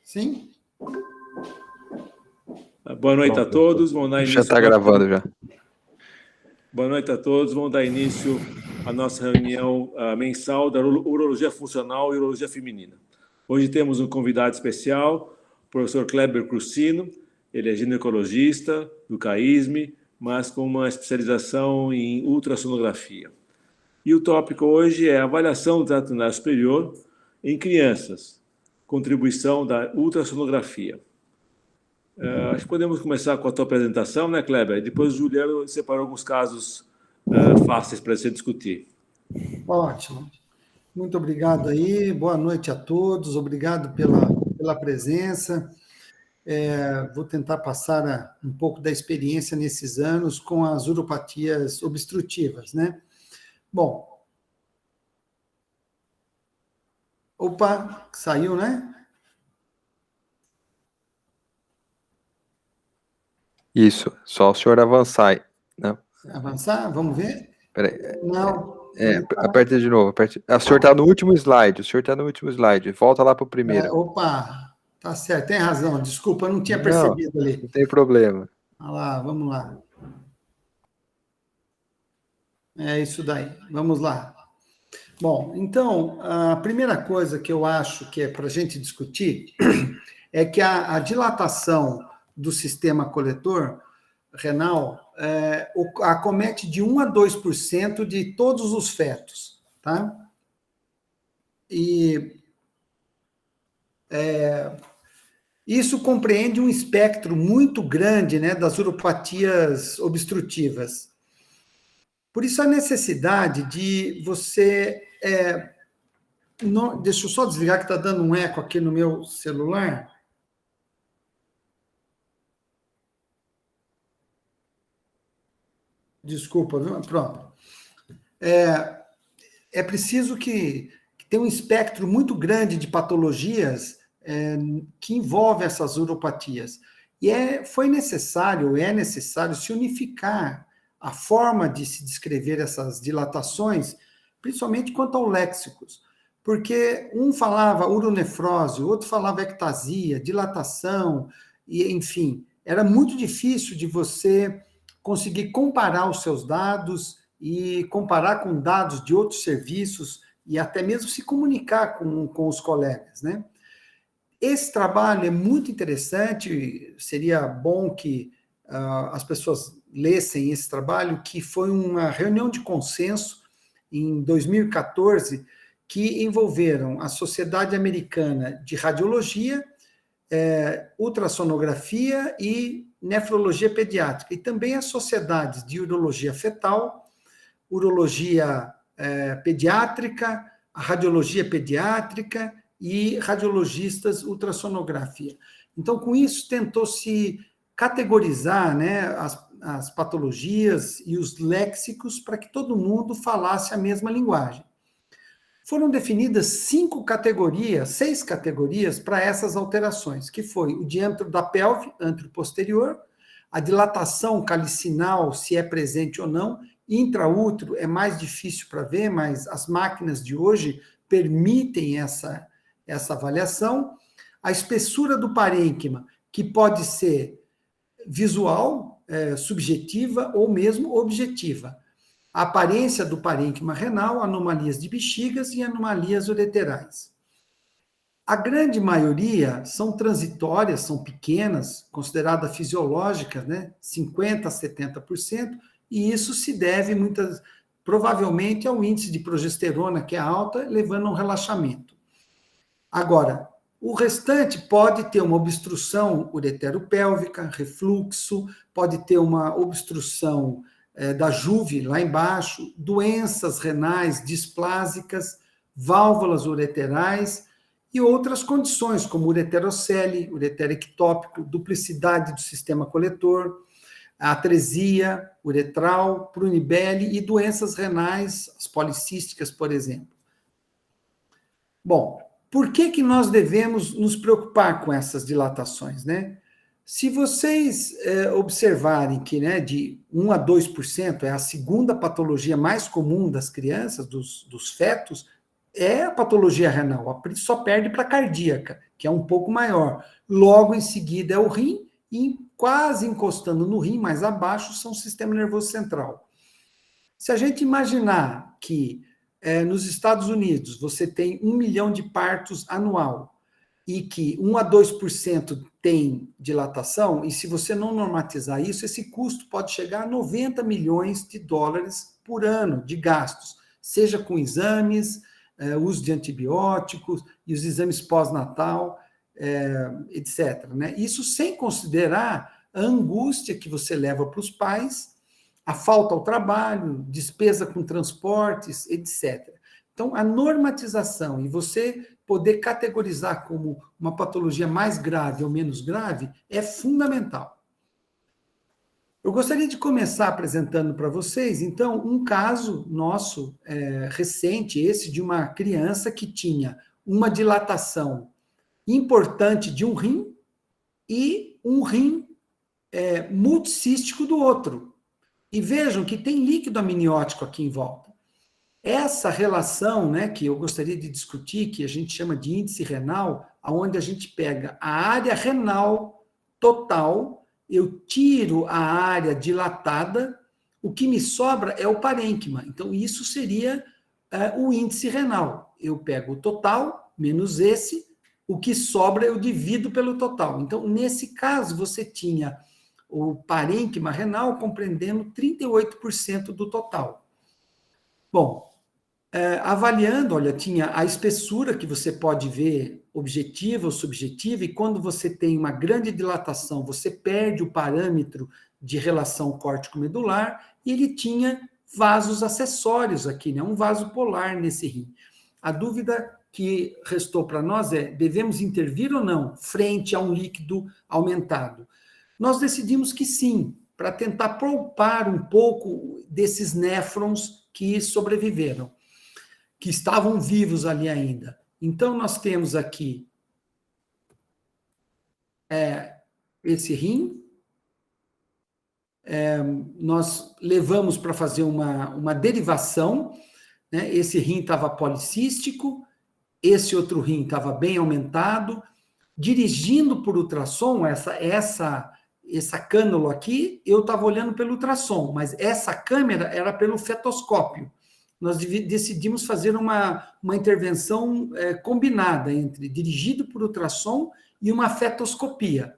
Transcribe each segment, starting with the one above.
Sim? Boa noite a todos. Vamos dar início. Já está gravando já. Boa noite a todos. Vamos dar início à nossa reunião mensal da Urologia Funcional e Urologia Feminina. Hoje temos um convidado especial, o professor Kleber Crucino. Ele é ginecologista do CAISM, mas com uma especialização em ultrassonografia. E o tópico hoje é a avaliação do trato urinário superior em crianças, contribuição da ultrassonografia. Acho que podemos começar com a tua apresentação, né, Kleber? Depois o Juliano separou alguns casos fáceis para você discutir. Ótimo. Muito obrigado aí, boa noite a todos, obrigado pela presença. Vou tentar passar um pouco da experiência nesses anos com as uropatias obstrutivas, né? Bom. Opa, saiu, né? Isso, só o senhor avançar aí, né? Avançar? Vamos ver? Peraí. Não. Aperte de novo. O senhor está no último slide. Volta lá para o primeiro. Opa, tá certo, tem razão. Desculpa, eu não tinha percebido ali. Não tem problema. Olha lá, vamos lá. É isso daí, vamos lá. Bom, então, a primeira coisa que eu acho que é para a gente discutir é que a dilatação do sistema coletor renal acomete de 1 a 2% de todos os fetos, tá? E isso compreende um espectro muito grande, né, das uropatias obstrutivas. Por isso a necessidade de você... deixa eu só desligar que está dando um eco aqui no meu celular. Desculpa, viu? Pronto. É preciso que tenha um espectro muito grande de patologias que envolvem essas uropatias. E é necessário se unificar a forma de se descrever essas dilatações, principalmente quanto ao léxicos. Porque um falava uronefrose, o outro falava ectasia, dilatação, e enfim, era muito difícil de você conseguir comparar os seus dados e comparar com dados de outros serviços e até mesmo se comunicar com os colegas, né? Esse trabalho é muito interessante, seria bom que as pessoas lessem esse trabalho, que foi uma reunião de consenso em 2014, que envolveram a Sociedade Americana de Radiologia, ultrassonografia e nefrologia pediátrica, e também as sociedades de urologia fetal, urologia pediátrica, a radiologia pediátrica e radiologistas ultrassonografia. Então, com isso, tentou-se categorizar, né, as patologias e os léxicos para que todo mundo falasse a mesma linguagem. Foram definidas 6 categorias para essas alterações, que foi o diâmetro da pelve, antero-posterior, a dilatação calicinal, se é presente ou não, intraútero é mais difícil para ver, mas as máquinas de hoje permitem essa avaliação, a espessura do parênquima, que pode ser visual, subjetiva ou mesmo objetiva. A aparência do parênquima renal, anomalias de bexigas e anomalias ureterais. A grande maioria são transitórias, são pequenas, consideradas fisiológicas, né? 50% a 70%, e isso se deve provavelmente ao índice de progesterona, que é alta, levando a um relaxamento. Agora, o restante pode ter uma obstrução ureteropélvica, refluxo, pode ter uma obstrução da juve lá embaixo, doenças renais displásicas, válvulas ureterais e outras condições, como ureterocele, ureter ectópico, duplicidade do sistema coletor, atresia uretral, prunibele e doenças renais, as policísticas, por exemplo. Bom, por que nós devemos nos preocupar com essas dilatações, né? Se vocês observarem que, né, de 1 a 2% é a segunda patologia mais comum das crianças, dos fetos, é a patologia renal, só perde para a cardíaca, que é um pouco maior. Logo em seguida é o rim, e quase encostando no rim, mais abaixo, são o sistema nervoso central. Se a gente imaginar que nos Estados Unidos você tem 1 milhão de partos anual, e que 1 a 2% tem dilatação, e se você não normatizar isso, esse custo pode chegar a 90 milhões de dólares por ano de gastos, seja com exames, uso de antibióticos e os exames pós-natal, etc. Né? Isso sem considerar a angústia que você leva para os pais, a falta ao trabalho, despesa com transportes, etc. Então, a normatização e você poder categorizar como uma patologia mais grave ou menos grave é fundamental. Eu gostaria de começar apresentando para vocês, então, um caso nosso recente, esse de uma criança que tinha uma dilatação importante de um rim e um rim multicístico do outro. E vejam que tem líquido amniótico aqui em volta. Essa relação, né, que eu gostaria de discutir, que a gente chama de índice renal, onde a gente pega a área renal total, eu tiro a área dilatada, o que me sobra é o parênquima. Então, isso seria o índice renal. Eu pego o total, menos esse, o que sobra eu divido pelo total. Então, nesse caso, você tinha o parênquima renal compreendendo 38% do total. Bom, avaliando, olha, tinha a espessura que você pode ver objetiva ou subjetiva, e quando você tem uma grande dilatação, você perde o parâmetro de relação córtico-medular, e ele tinha vasos acessórios aqui, né? Um vaso polar nesse rim. A dúvida que restou para nós é, devemos intervir ou não frente a um líquido aumentado? Nós decidimos que sim, para tentar poupar um pouco desses néfrons que sobreviveram, que estavam vivos ali ainda. Então, nós temos aqui esse rim, nós levamos para fazer uma derivação, né? Esse rim estava policístico, esse outro rim estava bem aumentado, dirigindo por ultrassom, essa cânula aqui, eu estava olhando pelo ultrassom, mas essa câmera era pelo fetoscópio. Nós decidimos fazer uma intervenção combinada entre dirigido por ultrassom e uma fetoscopia.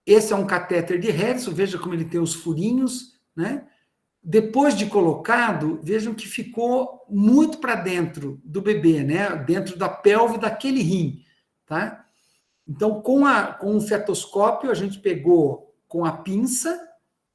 Esse é um catéter de Harrison, veja como ele tem os furinhos, né? Depois de colocado, vejam que ficou muito para dentro do bebê, né? Dentro da pelve daquele rim, tá? Então, com o fetoscópio, a gente pegou com a pinça,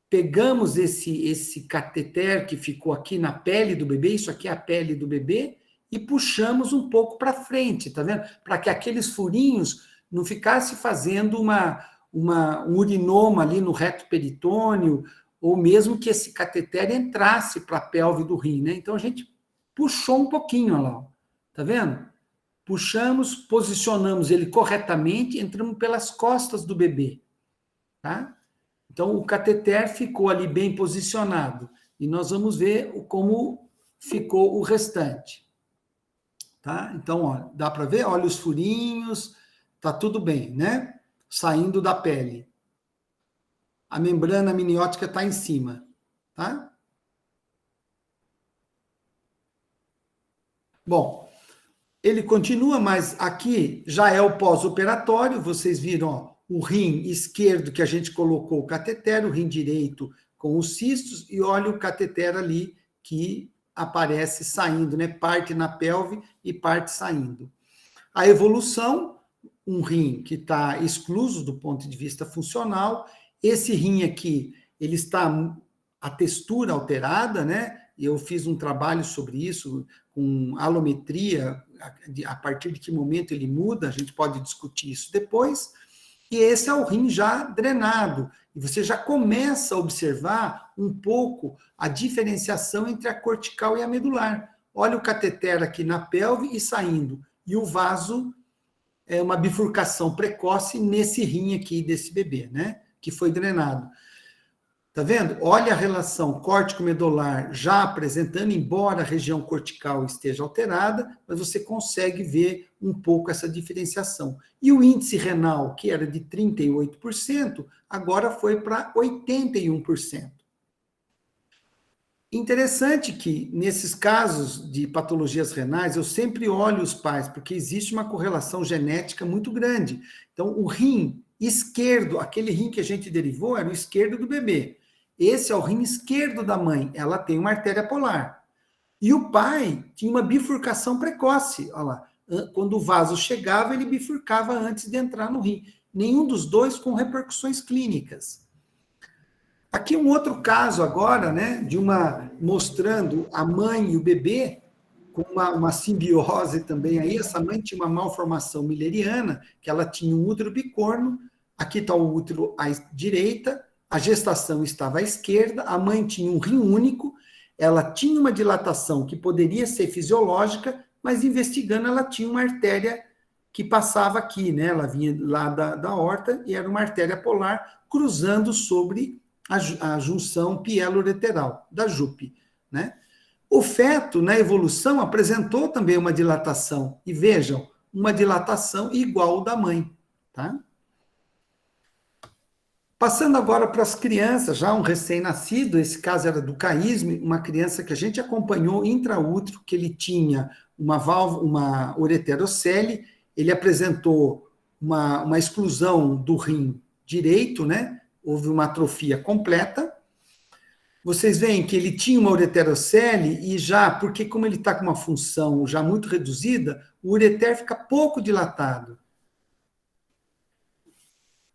pegamos esse cateter que ficou aqui na pele do bebê, isso aqui é a pele do bebê, e puxamos um pouco para frente, tá vendo? Para que aqueles furinhos não ficassem fazendo um urinoma ali no reto peritônio, ou mesmo que esse cateter entrasse para a pelve do rim, né? Então, a gente puxou um pouquinho, olha lá, tá vendo? Puxamos, posicionamos ele corretamente, entramos pelas costas do bebê, tá? Então, o cateter ficou ali bem posicionado, e nós vamos ver como ficou o restante, tá? Então, ó, dá para ver? Olha os furinhos, tá tudo bem, né? Saindo da pele. A membrana amniótica está em cima, tá? Bom, ele continua, mas aqui já é o pós-operatório, vocês viram, ó, o rim esquerdo que a gente colocou o cateter, o rim direito com os cistos, e olha o cateter ali que aparece saindo, né? Parte na pelve e parte saindo. A evolução, um rim que está excluso do ponto de vista funcional. Esse rim aqui, ele está a textura alterada, né? Eu fiz um trabalho sobre isso, com alometria, a partir de que momento ele muda, a gente pode discutir isso depois. E esse é o rim já drenado, e você já começa a observar um pouco a diferenciação entre a cortical e a medular. Olha o cateter aqui na pelve e saindo, e o vaso é uma bifurcação precoce nesse rim aqui desse bebê, né? Que foi drenado. Tá vendo? Olha a relação córtico-medular já apresentando, embora a região cortical esteja alterada, mas você consegue ver um pouco essa diferenciação. E o índice renal, que era de 38%, agora foi para 81%. Interessante que, nesses casos de patologias renais, eu sempre olho os pais, porque existe uma correlação genética muito grande. Então, o rim esquerdo, aquele rim que a gente derivou, era o esquerdo do bebê. Esse é o rim esquerdo da mãe, ela tem uma artéria polar. E o pai tinha uma bifurcação precoce, olha lá. Quando o vaso chegava, ele bifurcava antes de entrar no rim. Nenhum dos dois com repercussões clínicas. Aqui um outro caso agora, né, mostrando a mãe e o bebê com uma simbiose também aí. Essa mãe tinha uma malformação milleriana, que ela tinha um útero bicorno, aqui está o útero à direita, a gestação estava à esquerda, a mãe tinha um rim único, ela tinha uma dilatação que poderia ser fisiológica, mas investigando ela tinha uma artéria que passava aqui, né? Ela vinha lá da aorta e era uma artéria polar cruzando sobre a junção pielo-ureteral, da JUP, né? O feto, na evolução, apresentou também uma dilatação, e vejam, uma dilatação igual da mãe, tá? Passando agora para as crianças, já um recém-nascido, esse caso era do Caísme, uma criança que a gente acompanhou intraútero, que ele tinha uma ureterocele, ele apresentou uma exclusão do rim direito, né? Houve uma atrofia completa. Vocês veem que ele tinha uma ureterocele e já, porque como ele está com uma função já muito reduzida, o ureter fica pouco dilatado.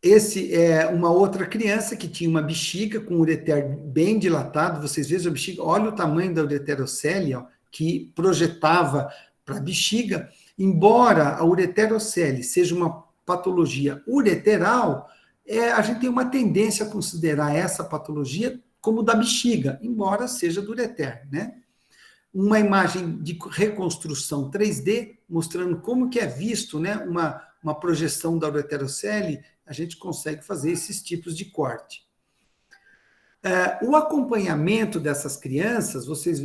Esse é uma outra criança que tinha uma bexiga com o ureter bem dilatado. Vocês veem a bexiga, olha o tamanho da ureterocele, ó, que projetava para a bexiga. Embora a ureterocele seja uma patologia ureteral, a gente tem uma tendência a considerar essa patologia como da bexiga, embora seja do ureter, né? Uma imagem de reconstrução 3D, mostrando como que é visto, né, uma projeção da ureterocele, a gente consegue fazer esses tipos de corte. O acompanhamento dessas crianças, vocês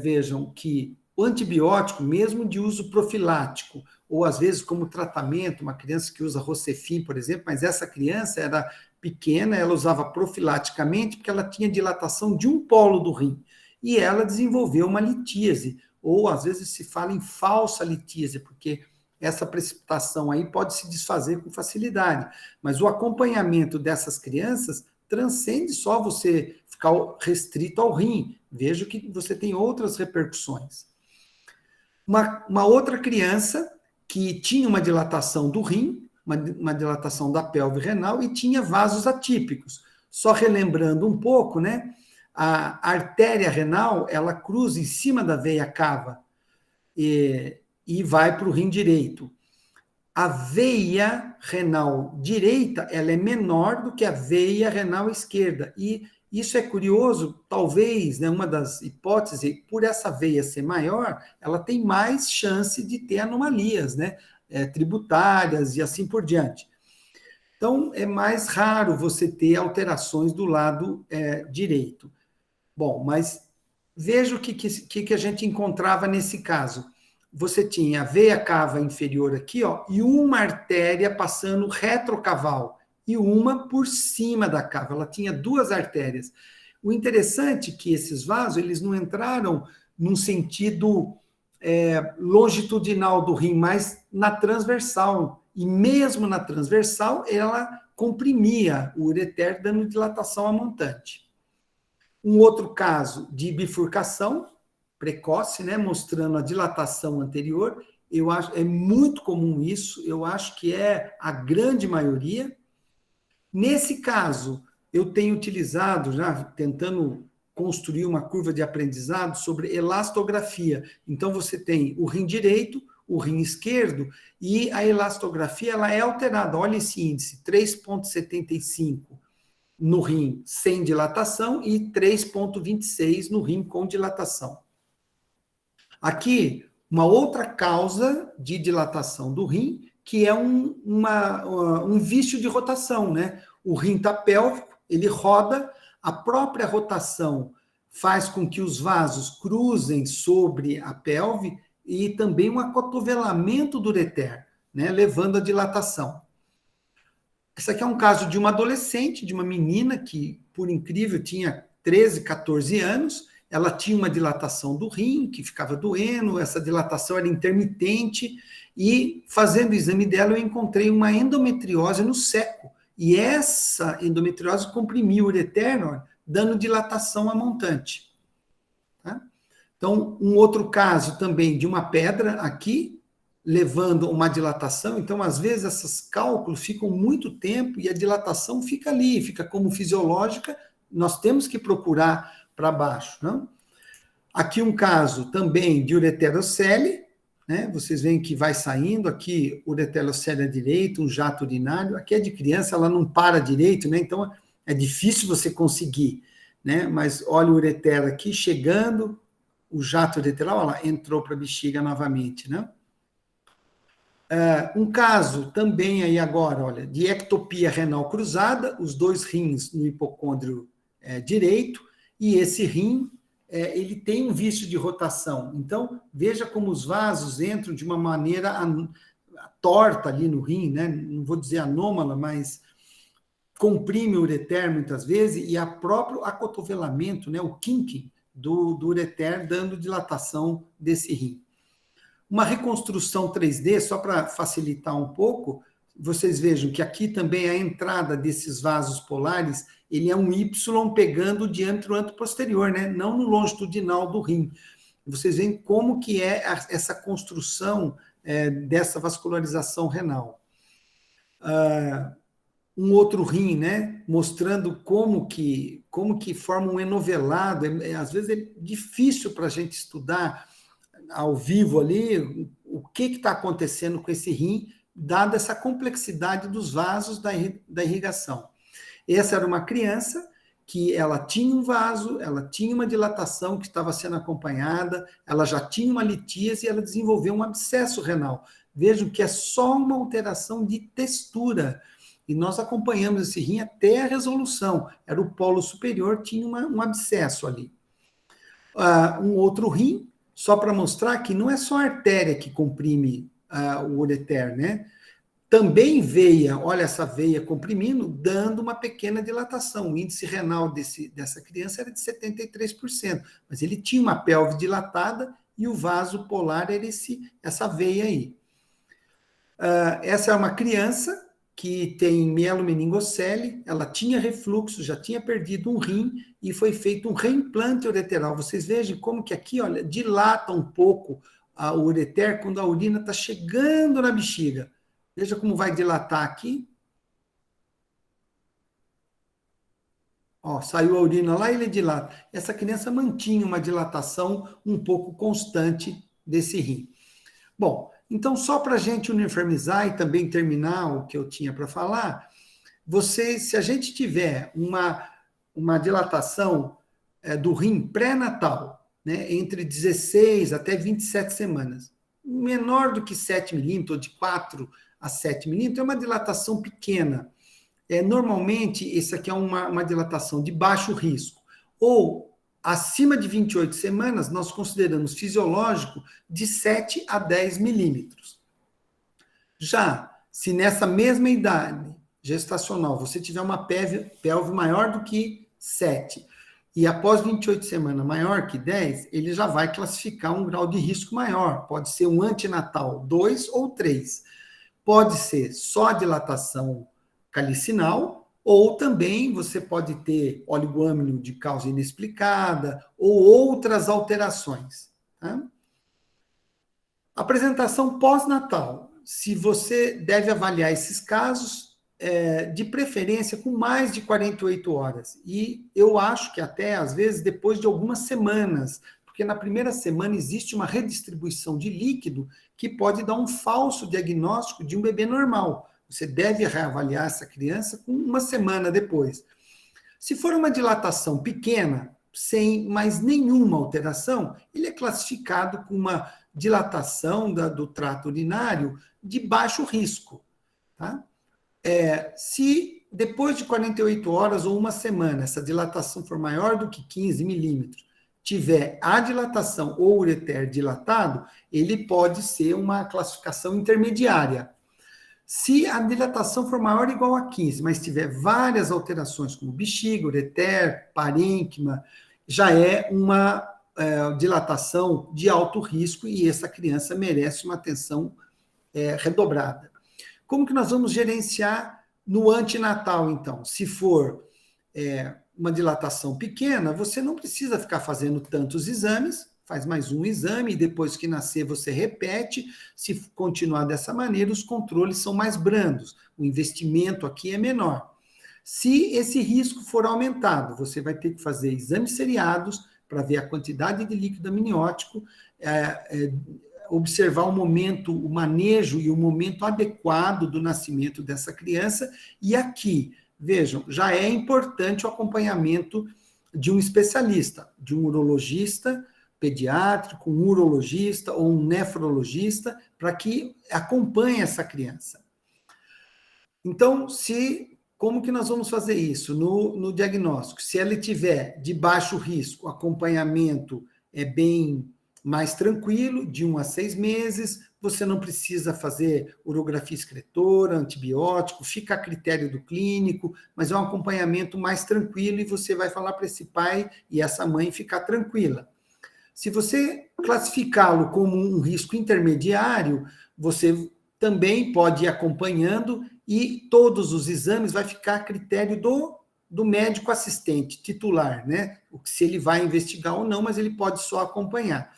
vejam que o antibiótico, mesmo de uso profilático, ou às vezes como tratamento, uma criança que usa Rocefin, por exemplo, mas essa criança era pequena, ela usava profilaticamente porque ela tinha dilatação de um polo do rim, e ela desenvolveu uma litíase, ou às vezes se fala em falsa litíase, porque essa precipitação aí pode se desfazer com facilidade, mas o acompanhamento dessas crianças transcende só você ficar restrito ao rim, veja que você tem outras repercussões. Uma outra criança que tinha uma dilatação do rim, uma dilatação da pelve renal e tinha vasos atípicos. Só relembrando um pouco, né? A artéria renal, ela cruza em cima da veia cava e vai para o rim direito. A veia renal direita, ela é menor do que a veia renal esquerda. E isso é curioso, talvez, né, uma das hipóteses, por essa veia ser maior, ela tem mais chance de ter anomalias, né, tributárias e assim por diante. Então, é mais raro você ter alterações do lado direito. Bom, mas veja o que a gente encontrava nesse caso. Você tinha a veia cava inferior aqui, ó, e uma artéria passando retrocaval, e uma por cima da cava. Ela tinha duas artérias. O interessante é que esses vasos, eles não entraram num sentido longitudinal do rim, mas na transversal. E mesmo na transversal, ela comprimia o ureter, dando dilatação a montante. Um outro caso de bifurcação precoce, né, mostrando a dilatação anterior, eu acho é muito comum isso, eu acho que é a grande maioria. Nesse caso, eu tenho utilizado, já tentando construir uma curva de aprendizado sobre elastografia. Então, você tem o rim direito, o rim esquerdo, e a elastografia ela é alterada. Olha esse índice, 3,75 no rim sem dilatação e 3,26 no rim com dilatação. Aqui, uma outra causa de dilatação do rim, que é um vício de rotação, né? O rim está pélvico, ele roda, a própria rotação faz com que os vasos cruzem sobre a pelve e também um acotovelamento do ureter, né, levando à dilatação. Esse aqui é um caso de uma adolescente, de uma menina que, por incrível, tinha 13, 14 anos, ela tinha uma dilatação do rim, que ficava doendo, essa dilatação era intermitente, e fazendo o exame dela eu encontrei uma endometriose no seco, e essa endometriose comprimiu o ureter, dando dilatação a montante. Tá? Então, um outro caso também de uma pedra aqui, levando uma dilatação, então, às vezes, esses cálculos ficam muito tempo e a dilatação fica ali, fica como fisiológica, nós temos que procurar para baixo. Não? Aqui um caso também de ureterocele, né? Vocês veem que vai saindo, aqui ureterocele à direita, um jato urinário, aqui é de criança, ela não para direito, né? Então é difícil você conseguir, né? Mas olha o ureter aqui chegando, o jato ureteral, olha lá, entrou para a bexiga novamente, né? Um caso também aí agora, olha, de ectopia renal cruzada, os 2 rins no hipocôndrio direito, e esse rim, ele tem um vício de rotação. Então, veja como os vasos entram de uma maneira torta ali no rim, né? Não vou dizer anômala, mas comprime o ureter muitas vezes, e a próprio acotovelamento, né? O kinking do ureter, dando dilatação desse rim. Uma reconstrução 3D, só para facilitar um pouco, vocês vejam que aqui também a entrada desses vasos polares, ele é um Y pegando o diâmetro anteposterior, né? Não no longitudinal do rim. Vocês veem como que é essa construção dessa vascularização renal. Um outro rim, né? Mostrando como que forma um enovelado. Às vezes é difícil para a gente estudar ao vivo ali o que está acontecendo com esse rim, dada essa complexidade dos vasos da irrigação. Essa era uma criança que ela tinha um vaso, ela tinha uma dilatação que estava sendo acompanhada, ela já tinha uma litíase e ela desenvolveu um abscesso renal. Vejam que é só uma alteração de textura. E nós acompanhamos esse rim até a resolução. Era o polo superior, tinha um abscesso ali. Um outro rim, só para mostrar que não é só a artéria que comprime o ureter, né? Também veia, olha essa veia comprimindo, dando uma pequena dilatação. O índice renal dessa criança era de 73%, mas ele tinha uma pelve dilatada e o vaso polar era essa veia aí. Essa é uma criança que tem mielomeningocele, ela tinha refluxo, já tinha perdido um rim e foi feito um reimplante ureteral. Vocês vejam como que aqui, olha, dilata um pouco o ureter quando a urina está chegando na bexiga. Veja como vai dilatar aqui. Ó, saiu a urina lá e ele dilata. Essa criança mantinha uma dilatação um pouco constante desse rim. Bom, então só para a gente uniformizar e também terminar o que eu tinha para falar, se a gente tiver uma dilatação do rim pré-natal, né, entre 16 até 27 semanas, menor do que 7 milímetros, ou de 4 a 7 milímetros, é uma dilatação pequena. Normalmente, esse aqui é uma dilatação de baixo risco. Ou, acima de 28 semanas, nós consideramos fisiológico de 7 a 10 milímetros. Já, se nessa mesma idade gestacional você tiver uma pelve maior do que 7, e após 28 semanas maior que 10, ele já vai classificar um grau de risco maior. Pode ser um antinatal 2 ou 3. Pode ser só dilatação calicinal, ou também você pode ter oligoâmino de causa inexplicada, ou outras alterações. Tá? Apresentação pós-natal. Se você deve avaliar esses casos, de preferência com mais de 48 horas. E eu acho que até, às vezes, depois de algumas semanas, porque na primeira semana existe uma redistribuição de líquido que pode dar um falso diagnóstico de um bebê normal. Você deve reavaliar essa criança com uma semana depois. Se for uma dilatação pequena, sem mais nenhuma alteração, ele é classificado com uma dilatação do trato urinário de baixo risco. Tá? Se depois de 48 horas ou uma semana, essa dilatação for maior do que 15 milímetros, tiver a dilatação ou ureter dilatado, ele pode ser uma classificação intermediária. Se a dilatação for maior ou igual a 15, mas tiver várias alterações, como bexiga, ureter, parênquima, já é uma dilatação de alto risco e essa criança merece uma atenção redobrada. Como que nós vamos gerenciar no antinatal, então? Se for uma dilatação pequena, você não precisa ficar fazendo tantos exames, faz mais um exame, e depois que nascer você repete. Se continuar dessa maneira, os controles são mais brandos, o investimento aqui é menor. Se esse risco for aumentado, você vai ter que fazer exames seriados para ver a quantidade de líquido amniótico, observar o momento, o manejo e o momento adequado do nascimento dessa criança. E aqui, vejam, já é importante o acompanhamento de um especialista, de um urologista pediátrico, um urologista ou um nefrologista, para que acompanhe essa criança. Então, como que nós vamos fazer isso no diagnóstico? Se ela tiver de baixo risco, o acompanhamento é bem mais tranquilo, de 1 a 6 meses, você não precisa fazer urografia excretora, antibiótico, fica a critério do clínico, mas é um acompanhamento mais tranquilo e você vai falar para esse pai e essa mãe ficar tranquila. Se você classificá-lo como um risco intermediário, você também pode ir acompanhando e todos os exames vai ficar a critério do médico assistente titular, né? Se ele vai investigar ou não, mas ele pode só acompanhar.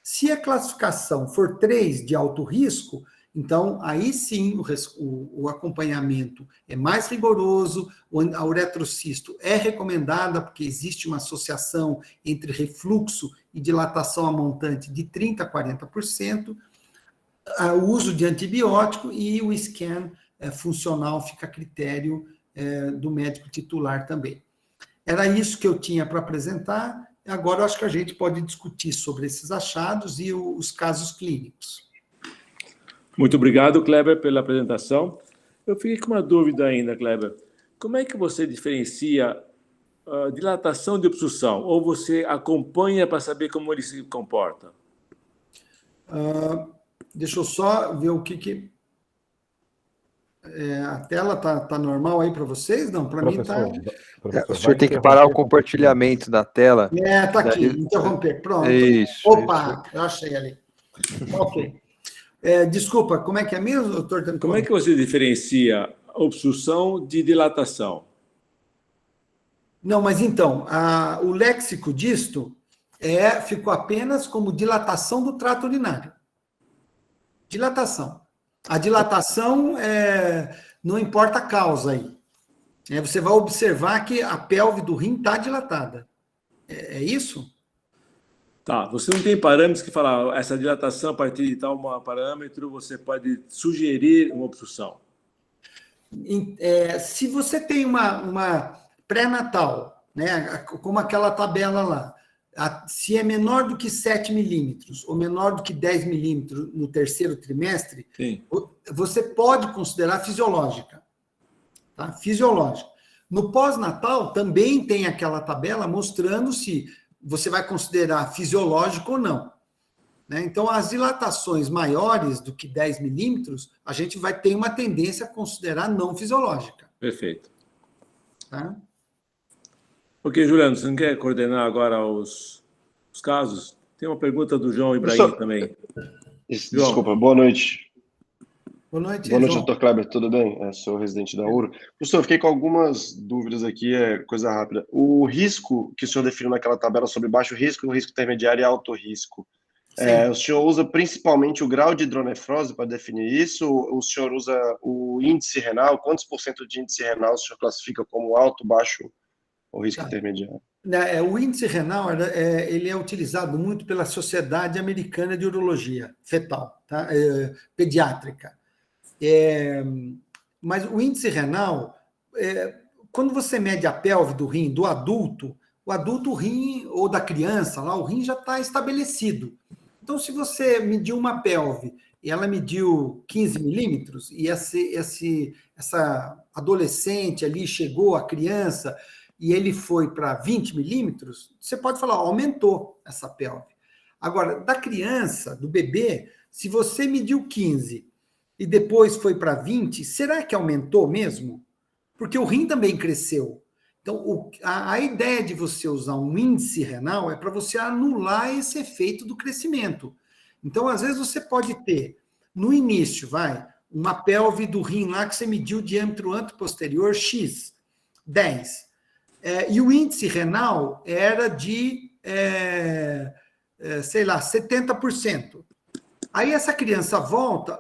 Se a classificação for 3 de alto risco, então aí sim o acompanhamento é mais rigoroso, a uretrocisto é recomendada, porque existe uma associação entre refluxo e dilatação a montante de 30% a 40%, o uso de antibiótico e o scan funcional fica a critério do médico titular também. Era isso que eu tinha para apresentar. Agora, eu acho que a gente pode discutir sobre esses achados e os casos clínicos. Muito obrigado, Kleber, pela apresentação. Eu fiquei com uma dúvida ainda, Kleber. Como é que você diferencia dilatação de obstrução? Ou você acompanha para saber como ele se comporta? Deixa eu só ver o que... a tela tá normal aí para vocês? Não, para mim está... O senhor tem que parar o compartilhamento da tela. Está aqui, interromper, pronto. Isso. Opa, eu achei ali. Ok. Desculpa, como é que é mesmo, doutor? Como é que você diferencia obstrução de dilatação? Não, mas então, o léxico disto ficou apenas como dilatação do trato urinário. Dilatação. A dilatação, não importa a causa aí. Você vai observar que a pelve do rim está dilatada. É isso? Tá, você não tem parâmetros que falam essa dilatação a partir de tal parâmetro, você pode sugerir uma obstrução. Se você tem uma pré-natal, né, como aquela tabela lá, se é menor do que 7 milímetros ou menor do que 10 milímetros no terceiro trimestre, sim, você pode considerar fisiológica. Tá? Fisiológica. No pós-natal, também tem aquela tabela mostrando se você vai considerar fisiológico ou não. Né? Então, as dilatações maiores do que 10 milímetros, a gente vai ter uma tendência a considerar não fisiológica. Perfeito. Tá? Ok, Juliano, você não quer coordenar agora os casos? Tem uma pergunta do João Ibrahim também. Desculpa, boa noite. Boa noite, doutor Kleber, tudo bem? Sou residente da URO. Professor, fiquei com algumas dúvidas aqui, coisa rápida. O risco que o senhor definiu naquela tabela sobre baixo risco, o risco intermediário e alto risco, o senhor usa principalmente o grau de hidronefrose para definir isso? O senhor usa o índice renal? Quantos % de índice renal o senhor classifica como alto, baixo ou risco intermediário? O índice renal ele é utilizado muito pela Sociedade Americana de Urologia Fetal, tá? Pediátrica. Mas o índice renal, quando você mede a pelve do rim do adulto, o rim, ou da criança, lá, o rim já está estabelecido. Então, se você medir uma pelve e ela mediu 15 milímetros, e essa adolescente ali chegou, a criança, e ele foi para 20 milímetros, você pode falar, aumentou essa pelve. Agora, da criança, do bebê, se você mediu 15 e depois foi para 20, será que aumentou mesmo? Porque o rim também cresceu. Então, a ideia de você usar um índice renal é para você anular esse efeito do crescimento. Então, às vezes, você pode ter, no início, uma pelve do rim lá que você mediu o diâmetro anteposterior X, 10. E o índice renal era de, sei lá, 70%. Aí essa criança volta,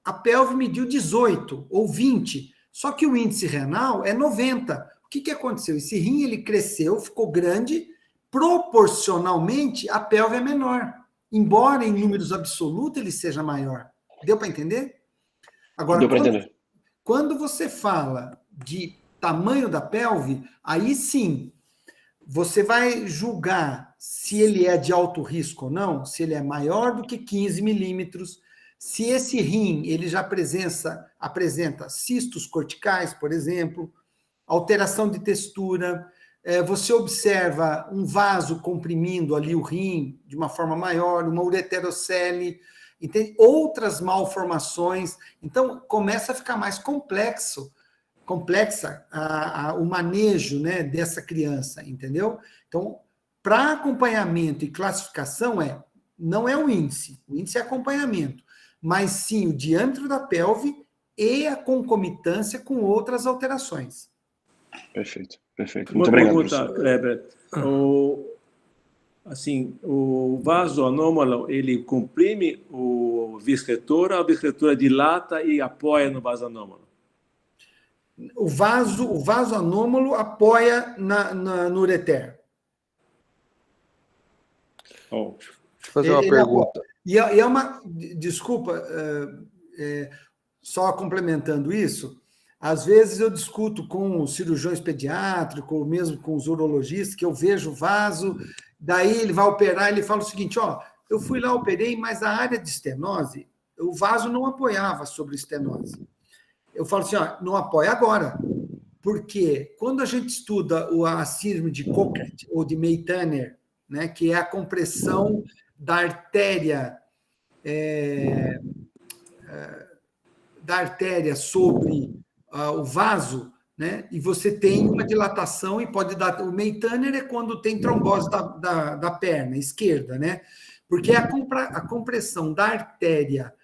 a pelve mediu 18 ou 20, só que o índice renal é 90. O que aconteceu? Esse rim ele cresceu, ficou grande, proporcionalmente a pelve é menor, embora em números absolutos ele seja maior. Deu para entender? Agora, deu para entender. Quando você fala de tamanho da pelve, aí sim, você vai julgar se ele é de alto risco ou não, se ele é maior do que 15 milímetros, se esse rim ele já apresenta cistos corticais, por exemplo, alteração de textura, você observa um vaso comprimindo ali o rim de uma forma maior, uma ureterocele, entende? Outras malformações. Então, começa a ficar mais complexa o manejo, né, dessa criança, entendeu? Então, para acompanhamento e classificação, não é o índice é acompanhamento, mas sim o diâmetro da pelve e a concomitância com outras alterações. Perfeito. Uma Muito obrigado, pergunta, professor. Kleber. O vaso anômalo, ele comprime o a biscretora dilata e apoia no vaso anômalo? O vaso anômalo apoia no ureter. Deixa eu fazer uma pergunta. E é uma... Desculpa, só complementando isso, às vezes eu discuto com os cirurgiões pediátricos, ou mesmo com os urologistas, que eu vejo o vaso, daí ele vai operar, ele fala o seguinte, eu fui lá, operei, mas a área de estenose, o vaso não apoiava sobre a estenose. Eu falo assim, não apoia agora, porque quando a gente estuda a síndrome de Cockett ou de Meitner, né, que é a compressão da artéria sobre o vaso, né, e você tem uma dilatação e pode dar... O Meitner é quando tem trombose da perna esquerda, né, porque é a compressão da artéria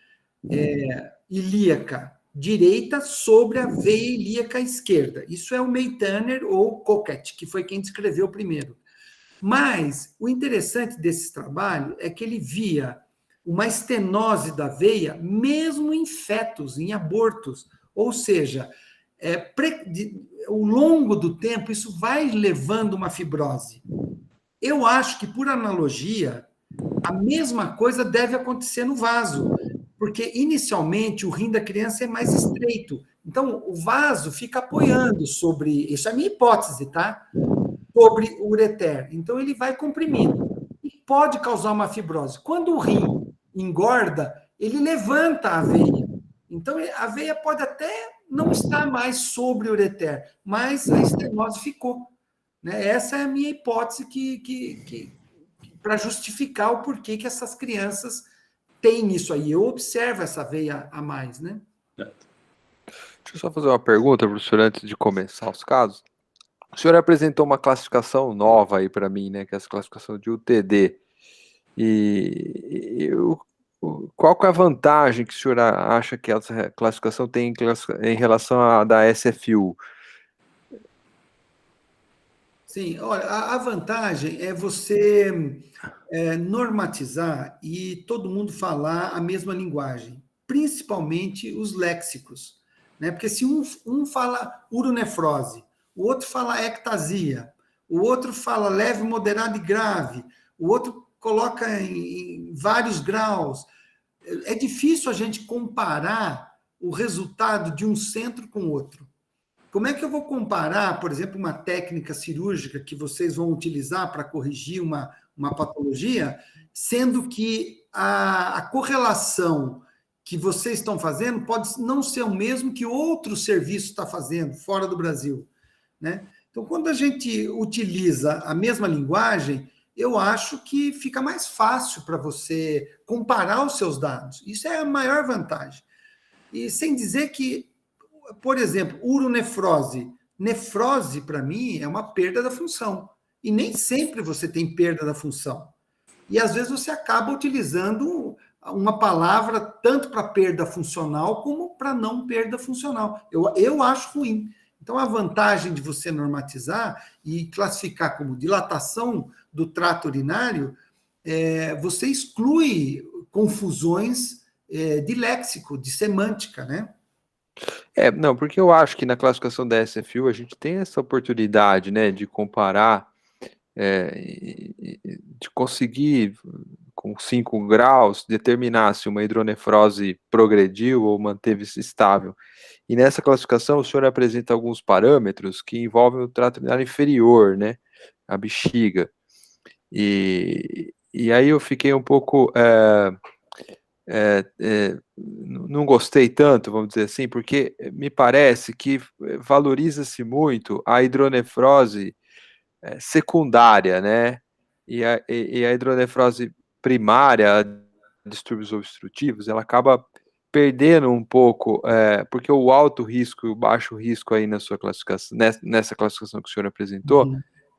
ilíaca direita sobre a veia ilíaca esquerda. Isso é o Meitner ou Cockett, que foi quem descreveu primeiro. Mas o interessante desse trabalho é que ele via uma estenose da veia, mesmo em fetos, em abortos. Ou seja, ao longo do tempo, isso vai levando uma fibrose. Eu acho que, por analogia, a mesma coisa deve acontecer no vaso, porque, inicialmente, o rim da criança é mais estreito. Então, o vaso fica apoiando sobre... Isso é a minha hipótese, tá? Sobre o ureter. Então, ele vai comprimindo. E pode causar uma fibrose. Quando o rim engorda, ele levanta a veia. Então, a veia pode até não estar mais sobre o ureter, mas a estenose ficou. Né? Essa é a minha hipótese para justificar o porquê que essas crianças têm isso aí. Eu observo essa veia a mais, né? Deixa eu só fazer uma pergunta, professor, antes de começar os casos. O senhor apresentou uma classificação nova aí para mim, né? Que é essa classificação de UTD. Qual que é a vantagem que o senhor acha que essa classificação tem em relação à da SFU? Sim, olha, a vantagem é você normatizar e todo mundo falar a mesma linguagem, principalmente os léxicos, né? Porque se um fala uronefrose, o outro fala ectasia, o outro fala leve, moderado e grave, o outro coloca em vários graus, é difícil a gente comparar o resultado de um centro com o outro. Como é que eu vou comparar, por exemplo, uma técnica cirúrgica que vocês vão utilizar para corrigir uma patologia, sendo que a correlação que vocês estão fazendo pode não ser o mesmo que outro serviço está fazendo fora do Brasil, né? Então, quando a gente utiliza a mesma linguagem, eu acho que fica mais fácil para você comparar os seus dados. Isso é a maior vantagem. E sem dizer que, por exemplo, uronefrose. Nefrose, para mim, é uma perda da função. E nem sempre você tem perda da função. E às vezes você acaba utilizando uma palavra tanto para perda funcional como para não perda funcional. Eu acho ruim. Então, a vantagem de você normatizar e classificar como dilatação do trato urinário, você exclui confusões de léxico, de semântica, né? Não, porque eu acho que na classificação da SFU a gente tem essa oportunidade, né, de comparar, de conseguir, com 5 graus, determinar se uma hidronefrose progrediu ou manteve-se estável. E nessa classificação o senhor apresenta alguns parâmetros que envolvem o trato urinário inferior, né, a bexiga. E aí eu fiquei um pouco... não gostei tanto, vamos dizer assim, porque me parece que valoriza-se muito a hidronefrose secundária, né? E a hidronefrose primária, distúrbios obstrutivos, ela acaba perdendo um pouco, porque o alto risco e o baixo risco aí na sua classificação, nessa classificação que o senhor apresentou,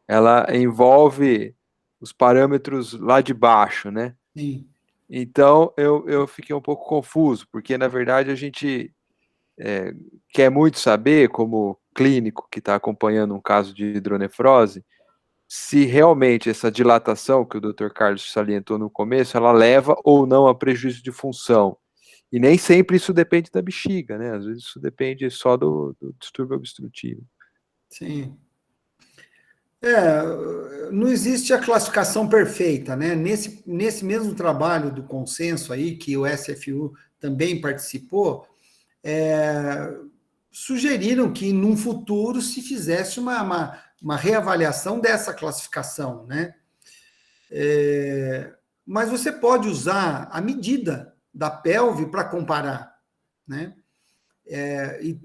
ela envolve os parâmetros lá de baixo, né? Sim. Então, eu fiquei um pouco confuso, porque, na verdade, a gente quer muito saber, como clínico que está acompanhando um caso de hidronefrose, se realmente essa dilatação que o Dr. Carlos salientou no começo, ela leva ou não a prejuízo de função. E nem sempre isso depende da bexiga, né? Às vezes isso depende só do distúrbio obstrutivo. Sim. Não existe a classificação perfeita, né? Nesse mesmo trabalho do consenso aí, que o SFU também participou, sugeriram que, num futuro, se fizesse uma reavaliação dessa classificação, né? Mas você pode usar a medida da pelve para comparar, né? E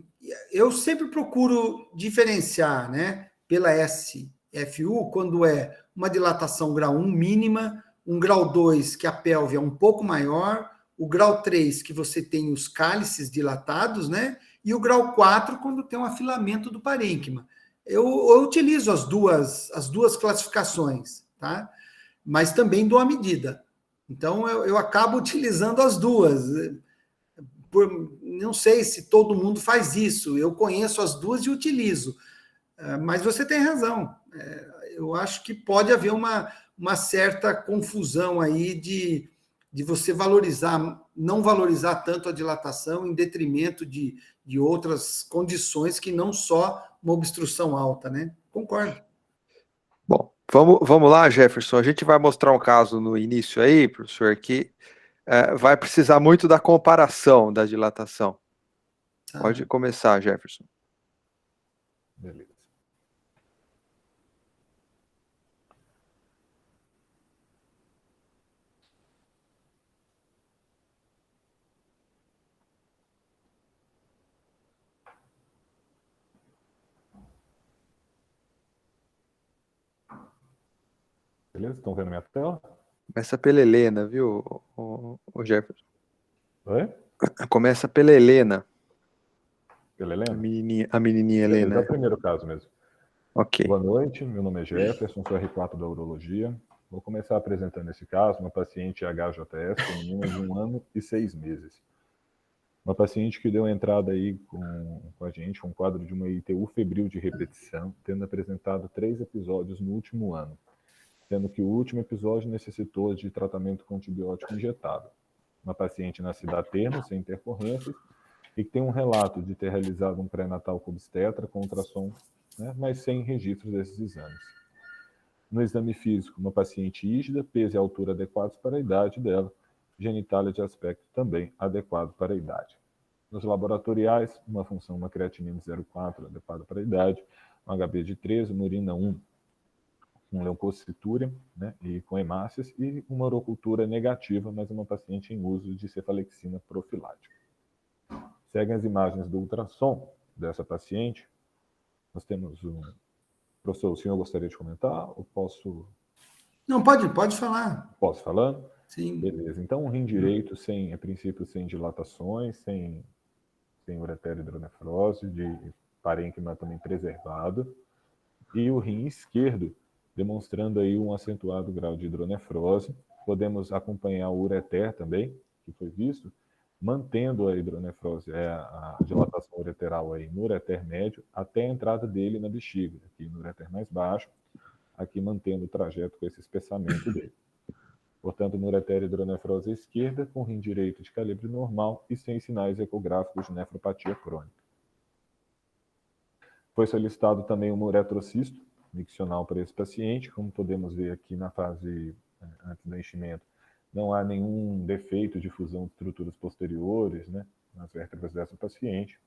eu sempre procuro diferenciar, né? Pela SFU, quando é uma dilatação grau 1 mínima, um grau 2 que a pelve é um pouco maior, o grau 3 que você tem os cálices dilatados, né? E o grau 4 quando tem um afilamento do parênquima. Eu utilizo as duas classificações, tá? Mas também dou a medida. Então, eu acabo utilizando as duas. Não sei se todo mundo faz isso, eu conheço as duas e utilizo. Mas você tem razão. Eu acho que pode haver uma certa confusão aí de você não valorizar tanto a dilatação em detrimento de outras condições que não só uma obstrução alta, né? Concordo. Bom, vamos lá, Jefferson. A gente vai mostrar um caso no início aí, professor, que vai precisar muito da comparação da dilatação. Pode começar, Jefferson. Beleza. Beleza? Estão vendo minha tela? Começa pela Helena, viu, o Jefferson? Oi? Começa pela Helena. Pela Helena? A menininha Helena. É o primeiro caso mesmo. Ok. Boa noite, meu nome é Jefferson, sou R4 da Urologia. Vou começar apresentando esse caso, uma paciente HJS, feminina de 1 ano e 6 meses. Uma paciente que deu entrada aí com a gente, um quadro de uma ITU febril de repetição, tendo apresentado 3 episódios no último ano, sendo que o último episódio necessitou de tratamento com antibiótico injetado. Uma paciente nascida a termo, sem intercorrências, e que tem um relato de ter realizado um pré-natal com obstetra, com ultrassom, né, mas sem registros desses exames. No exame físico, uma paciente rígida, peso e altura adequados para a idade dela, genitália de aspecto também adequado para a idade. Nos laboratoriais, uma função, uma creatinina de 0,4 adequada para a idade, um HB de 13, uma urina 1. com leucocitúria, né, e com hemácias, e uma urocultura negativa, mas uma paciente em uso de cefalexina profilática. Seguem as imagens do ultrassom dessa paciente. Nós temos um... Professor, o senhor gostaria de comentar ou posso... Não, pode falar. Posso falar? Sim. Beleza. Então, um rim direito, sem, a princípio, sem dilatações, sem uretério hidronefrose, de parênquima também preservado, e o rim esquerdo, demonstrando aí um acentuado grau de hidronefrose. Podemos acompanhar o ureter também, que foi visto, mantendo a hidronefrose, a dilatação ureteral aí no ureter médio, até a entrada dele na bexiga, aqui no ureter mais baixo, aqui mantendo o trajeto com esse espessamento dele. Portanto, no ureter hidronefrose esquerda, com rim direito de calibre normal e sem sinais ecográficos de nefropatia crônica. Foi solicitado também um uretrocisto miccional para esse paciente, como podemos ver aqui na fase antes do enchimento. Não há nenhum defeito de fusão de estruturas posteriores, né, nas vértebras dessa paciente.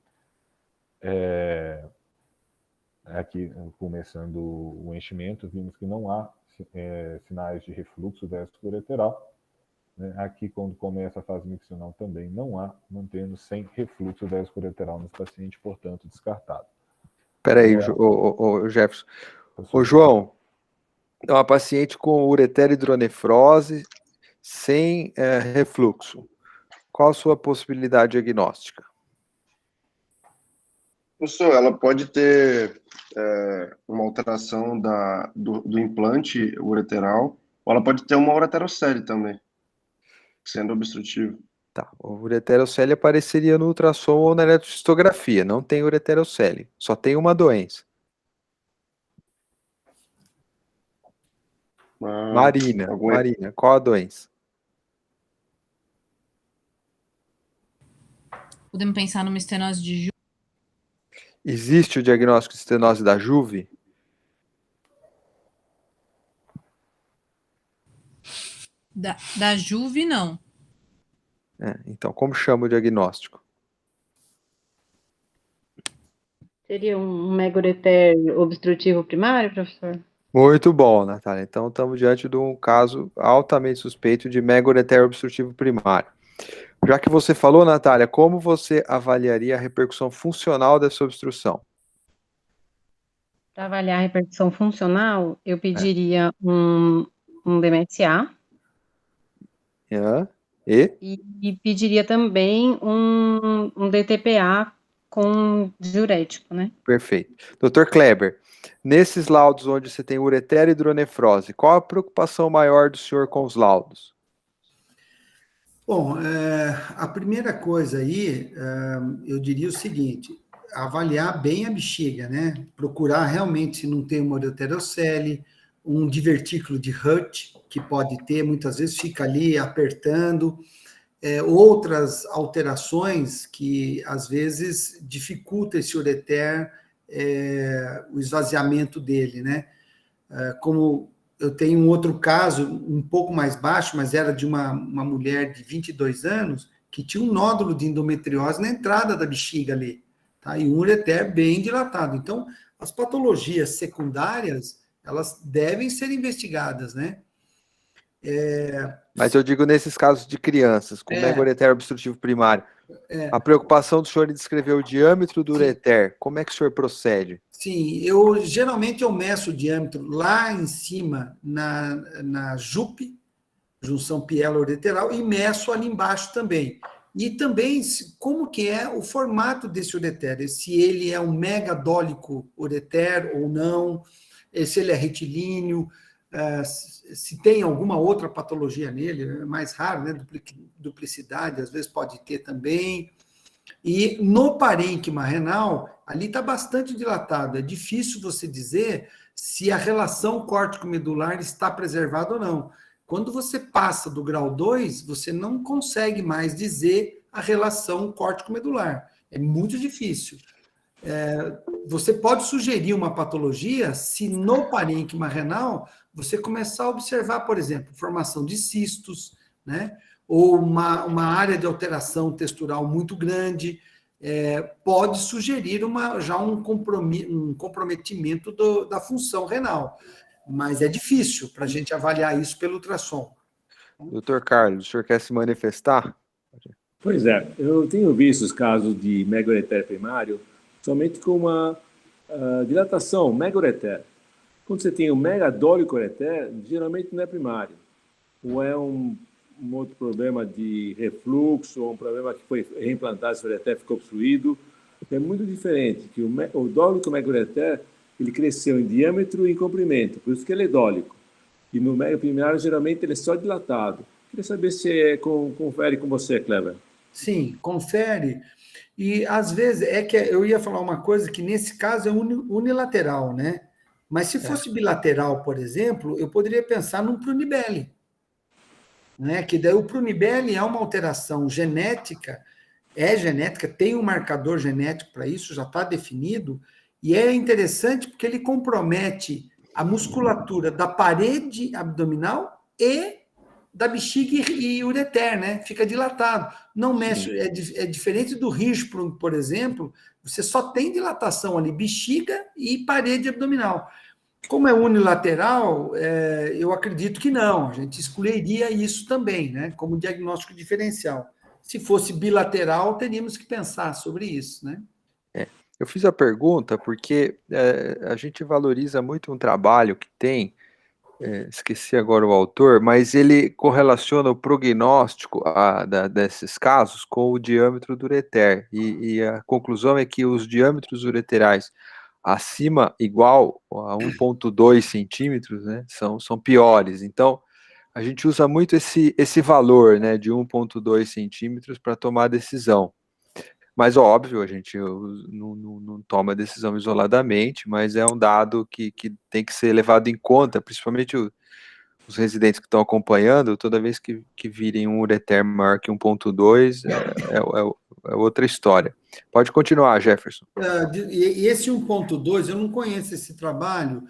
Aqui, começando o enchimento, vimos que não há sinais de refluxo vesicoureteral. Né? Aqui, quando começa a fase miccional, também não há, mantendo sem refluxo vesicoureteral nesse paciente, portanto, descartado. Espera aí, Jefferson. Ô, João, é uma paciente com uretério hidronefrose sem refluxo. Qual a sua possibilidade diagnóstica? Professor, ela pode ter uma alteração do implante ureteral, ou ela pode ter uma ureterocele também, sendo obstrutivo. Tá, o ureterocele apareceria no ultrassom ou na eletrocistografia, não tem ureterocele, só tem uma doença. Marina, qual a doença? Podemos pensar numa estenose de Juve? Existe o diagnóstico de estenose da Juve? Da Juve, não. Então, como chama o diagnóstico? Seria um megaureter obstrutivo primário, professor? Muito bom, Natália. Então, estamos diante de um caso altamente suspeito de megaureter obstrutivo primário. Já que você falou, Natália, como você avaliaria a repercussão funcional dessa obstrução? Para avaliar a repercussão funcional, eu pediria um DMSA. E pediria também um DTPA com diurético, né? Perfeito. Dr. Kleber, nesses laudos onde você tem uretério e hidronefrose, qual a preocupação maior do senhor com os laudos? Bom, a primeira coisa aí, eu diria o seguinte, avaliar bem a bexiga, né? Procurar realmente se não tem uma ureterocele, um divertículo de Hutt, que pode ter, muitas vezes fica ali apertando, outras alterações que, às vezes, dificultam esse ureter, o esvaziamento dele, né? Como eu tenho um outro caso, um pouco mais baixo, mas era de uma mulher de 22 anos, que tinha um nódulo de endometriose na entrada da bexiga ali, tá? E um ureter bem dilatado. Então, as patologias secundárias, elas devem ser investigadas, né? Mas eu digo nesses casos de crianças, com megaureter obstrutivo primário, a preocupação do senhor em descrever o diâmetro do ureter, como é que o senhor procede? Sim, geralmente eu meço o diâmetro lá em cima, na JUP, junção pielo-ureteral, e meço ali embaixo também. E também, como que é o formato desse ureter, se ele é um megadólico ureter ou não, se ele é retilíneo, se tem alguma outra patologia nele, é mais raro, né? Duplicidade, às vezes pode ter também. E no parênquima renal, ali está bastante dilatado. É difícil você dizer se a relação córtico-medular está preservada ou não. Quando você passa do grau 2, você não consegue mais dizer a relação córtico-medular. É muito difícil. Você pode sugerir uma patologia se no parênquima renal você começar a observar, por exemplo, formação de cistos, né? Ou uma área de alteração textural muito grande, pode sugerir já um comprometimento da função renal. mas é difícil para a gente avaliar isso pelo ultrassom. Doutor Carlos, o senhor quer se manifestar? Pois é, eu tenho visto os casos de megaureter primário somente com uma dilatação, megaureter. Quando você tem o megadólico ureter, geralmente não é primário. Ou é um outro problema de refluxo, ou um problema que foi reimplantado, se o ureter ficou obstruído. É muito diferente, que o dólico megaureter, ele cresceu em diâmetro e em comprimento, por isso que ele é dólico. E no mega primário, geralmente, ele é só dilatado. Queria saber se confere com você, Kleber. Sim, confere. E, às vezes, eu ia falar uma coisa que, nesse caso, é unilateral, né? Mas, se fosse bilateral, por exemplo, eu poderia pensar num Prunibelli, né? Que daí o Prunibelli é uma alteração genética, tem um marcador genético para isso, já está definido, e é interessante porque ele compromete a musculatura da parede abdominal e da bexiga e ureter, né? Fica dilatado. Não mexe, é diferente do Hirschsprung, por exemplo, você só tem dilatação ali, bexiga e parede abdominal. Como é unilateral, eu acredito que não, a gente excluiria isso também, né? Como diagnóstico diferencial. Se fosse bilateral, teríamos que pensar sobre isso, né? Eu fiz a pergunta porque a gente valoriza muito um trabalho que tem, esqueci agora o autor, mas ele correlaciona o prognóstico desses casos com o diâmetro do ureter, e a conclusão é que os diâmetros ureterais acima, igual a 1,2 centímetros, né, são piores. Então, a gente usa muito esse valor, né, de 1,2 centímetros para tomar a decisão. Mas, óbvio, a gente não toma decisão isoladamente, mas é um dado que tem que ser levado em conta, principalmente os residentes que estão acompanhando, toda vez que virem um ureter maior que 1,2, é outra história. Pode continuar, Jefferson. E esse 1,2, eu não conheço esse trabalho.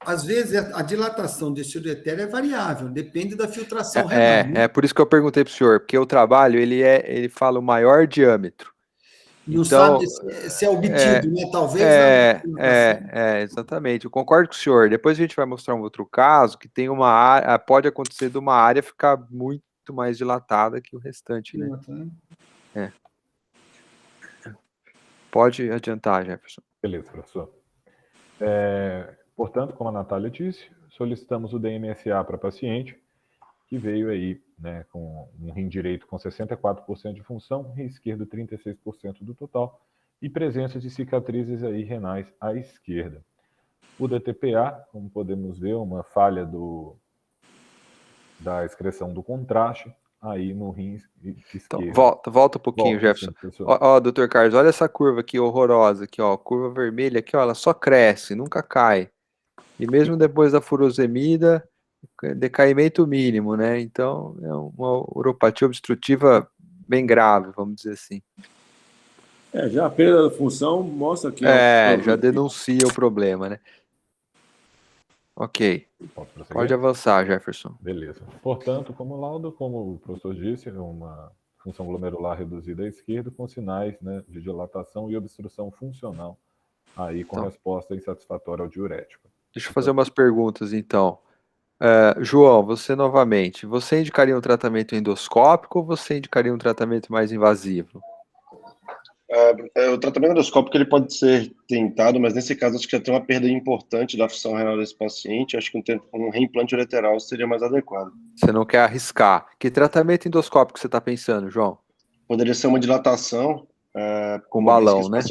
Às vezes, a dilatação desse ureter é variável, depende da filtração renal. É por isso que eu perguntei para o senhor, porque o trabalho, ele fala o maior diâmetro. Não Então, sabe se é obtido, né? Talvez. Exatamente. Eu concordo com o senhor. Depois a gente vai mostrar um outro caso que tem uma área, pode acontecer de uma área ficar muito mais dilatada que o restante, né? Pode adiantar, Jefferson. Beleza, professor. Portanto, como a Natália disse, solicitamos o DMSA para paciente, que veio aí, né, com um rim direito com 64% de função, rim esquerdo 36% do total, e presença de cicatrizes aí renais à esquerda. O DTPA, como podemos ver, uma falha da excreção do contraste aí no rim esquerdo. Então, volta um pouquinho, Jefferson. Doutor Carlos, olha essa curva aqui horrorosa, aqui, ó, curva vermelha aqui, ó, ela só cresce, nunca cai. E mesmo depois da furosemida, decaimento mínimo, né? Então, é uma uropatia obstrutiva bem grave, vamos dizer assim. Já a perda da função mostra que... já denuncia o problema, né? Ok. Pode avançar, Jefferson. Beleza. Portanto, como laudo, como o professor disse, é uma função glomerular reduzida à esquerda com sinais, né, de dilatação e obstrução funcional, aí com resposta insatisfatória ao diurético. Deixa eu fazer umas perguntas, então. João, você novamente, você indicaria um tratamento endoscópico ou você indicaria um tratamento mais invasivo? O tratamento endoscópico ele pode ser tentado, mas nesse caso acho que já tem uma perda importante da função renal desse paciente. Acho que um reimplante ureteral seria mais adequado. Você não quer arriscar. Que tratamento endoscópico você está pensando, João? Poderia ser uma dilatação com balão, né?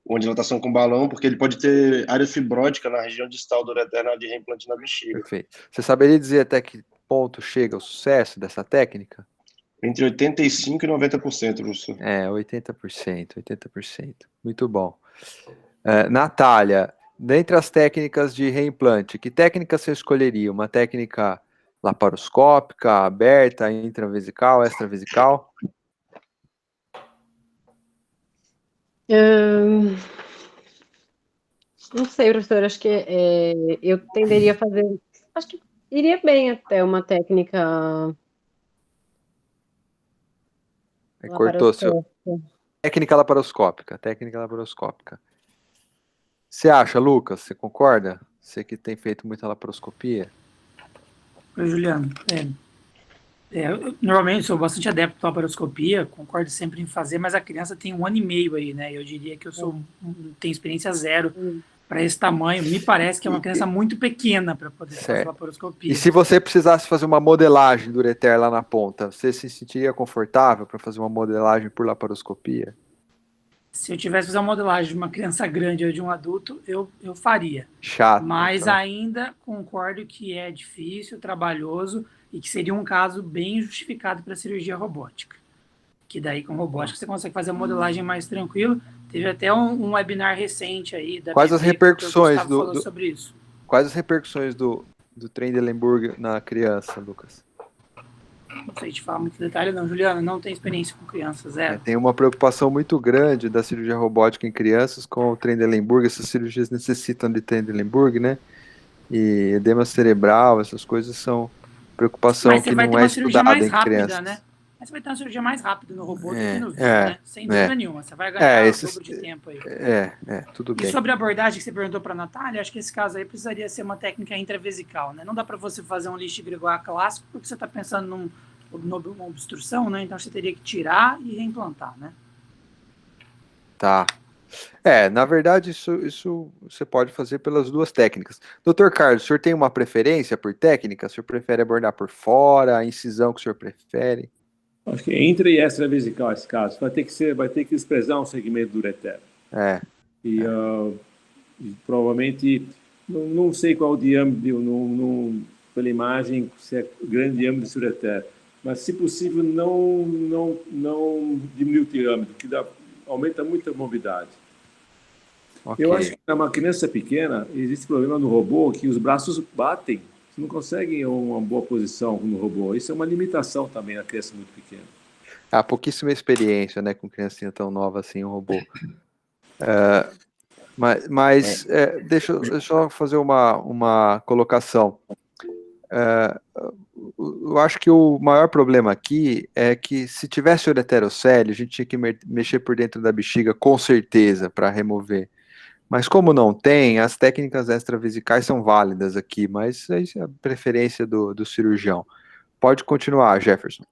Uma dilatação com balão, porque ele pode ter área fibrótica na região distal do ureter de reimplante na bexiga. Perfeito. Você saberia dizer até que ponto chega o sucesso dessa técnica? Entre 85% e 90%, professor. 80%. Muito bom. Natália, dentre as técnicas de reimplante, que técnica você escolheria? Uma técnica laparoscópica, aberta, intravesical, extravesical? Não sei, professor, acho que eu tenderia a fazer... Acho que iria bem até uma técnica... Cortou seu... Técnica laparoscópica. Você acha, Lucas? Você concorda? Você que tem feito muita laparoscopia. Oi, Juliano. Eu normalmente sou bastante adepto à laparoscopia, concordo sempre em fazer, mas a criança tem 1 ano e meio aí, né? Eu diria que eu tenho experiência zero para esse tamanho. Me parece que é uma criança muito pequena para poder fazer laparoscopia. E se você precisasse fazer uma modelagem do ureter lá na ponta, você se sentiria confortável para fazer uma modelagem por laparoscopia? Se eu tivesse que fazer uma modelagem de uma criança grande ou de um adulto, eu faria. Chato. Mas então. ainda concordo que é difícil, trabalhoso e que seria um caso bem justificado para cirurgia robótica. Que daí com robótica você consegue fazer a modelagem mais tranquilo. Teve até um webinar recente aí da Quais as repercussões sobre isso. Quais as repercussões do Trendelenburg na criança, Lucas? Não sei te falar muito detalhe não, Juliana, não tem experiência com crianças, Tem uma preocupação muito grande da cirurgia robótica em crianças com o Trendelenburg. Essas cirurgias necessitam de Trendelenburg, né? E edema cerebral, essas coisas são preocupação que não é estudada em crianças. Né? Mas você vai ter uma cirurgia mais rápida no robô do que no vídeo, né? Sem dúvida nenhuma. Você vai ganhar o dobro de tempo aí. Tudo bem. E sobre a abordagem que você perguntou para a Natália, acho que esse caso aí precisaria ser uma técnica intravesical, né? Não dá para você fazer um lixo gregoire clássico porque você está pensando numa obstrução, né? Então você teria que tirar e reimplantar, né? Tá. Na verdade, isso você pode fazer pelas duas técnicas. Dr. Carlos, o senhor tem uma preferência por técnica? O senhor prefere abordar por fora, a incisão que o senhor prefere? Acho que intra e extravesical esse caso. Vai ter que desprezar um segmento do ureter. E provavelmente, não sei qual o diâmetro, pela imagem, se é grande diâmetro desse ureter. Mas, se possível, não diminuir o diâmetro, que aumenta muito a mobilidade. Okay. Eu acho que para uma criança pequena, existe problema no robô que os braços batem. Você não consegue uma boa posição no robô. Isso é uma limitação também na criança muito pequena. Pouquíssima experiência, né, com criancinha tão nova assim, um robô. Deixa eu só fazer uma colocação. Eu acho que o maior problema aqui é que se tivesse ureterocélio, a gente tinha que mexer por dentro da bexiga com certeza para remover. Mas como não tem, as técnicas extravesicais são válidas aqui, mas é a preferência do cirurgião. Pode continuar, Jefferson.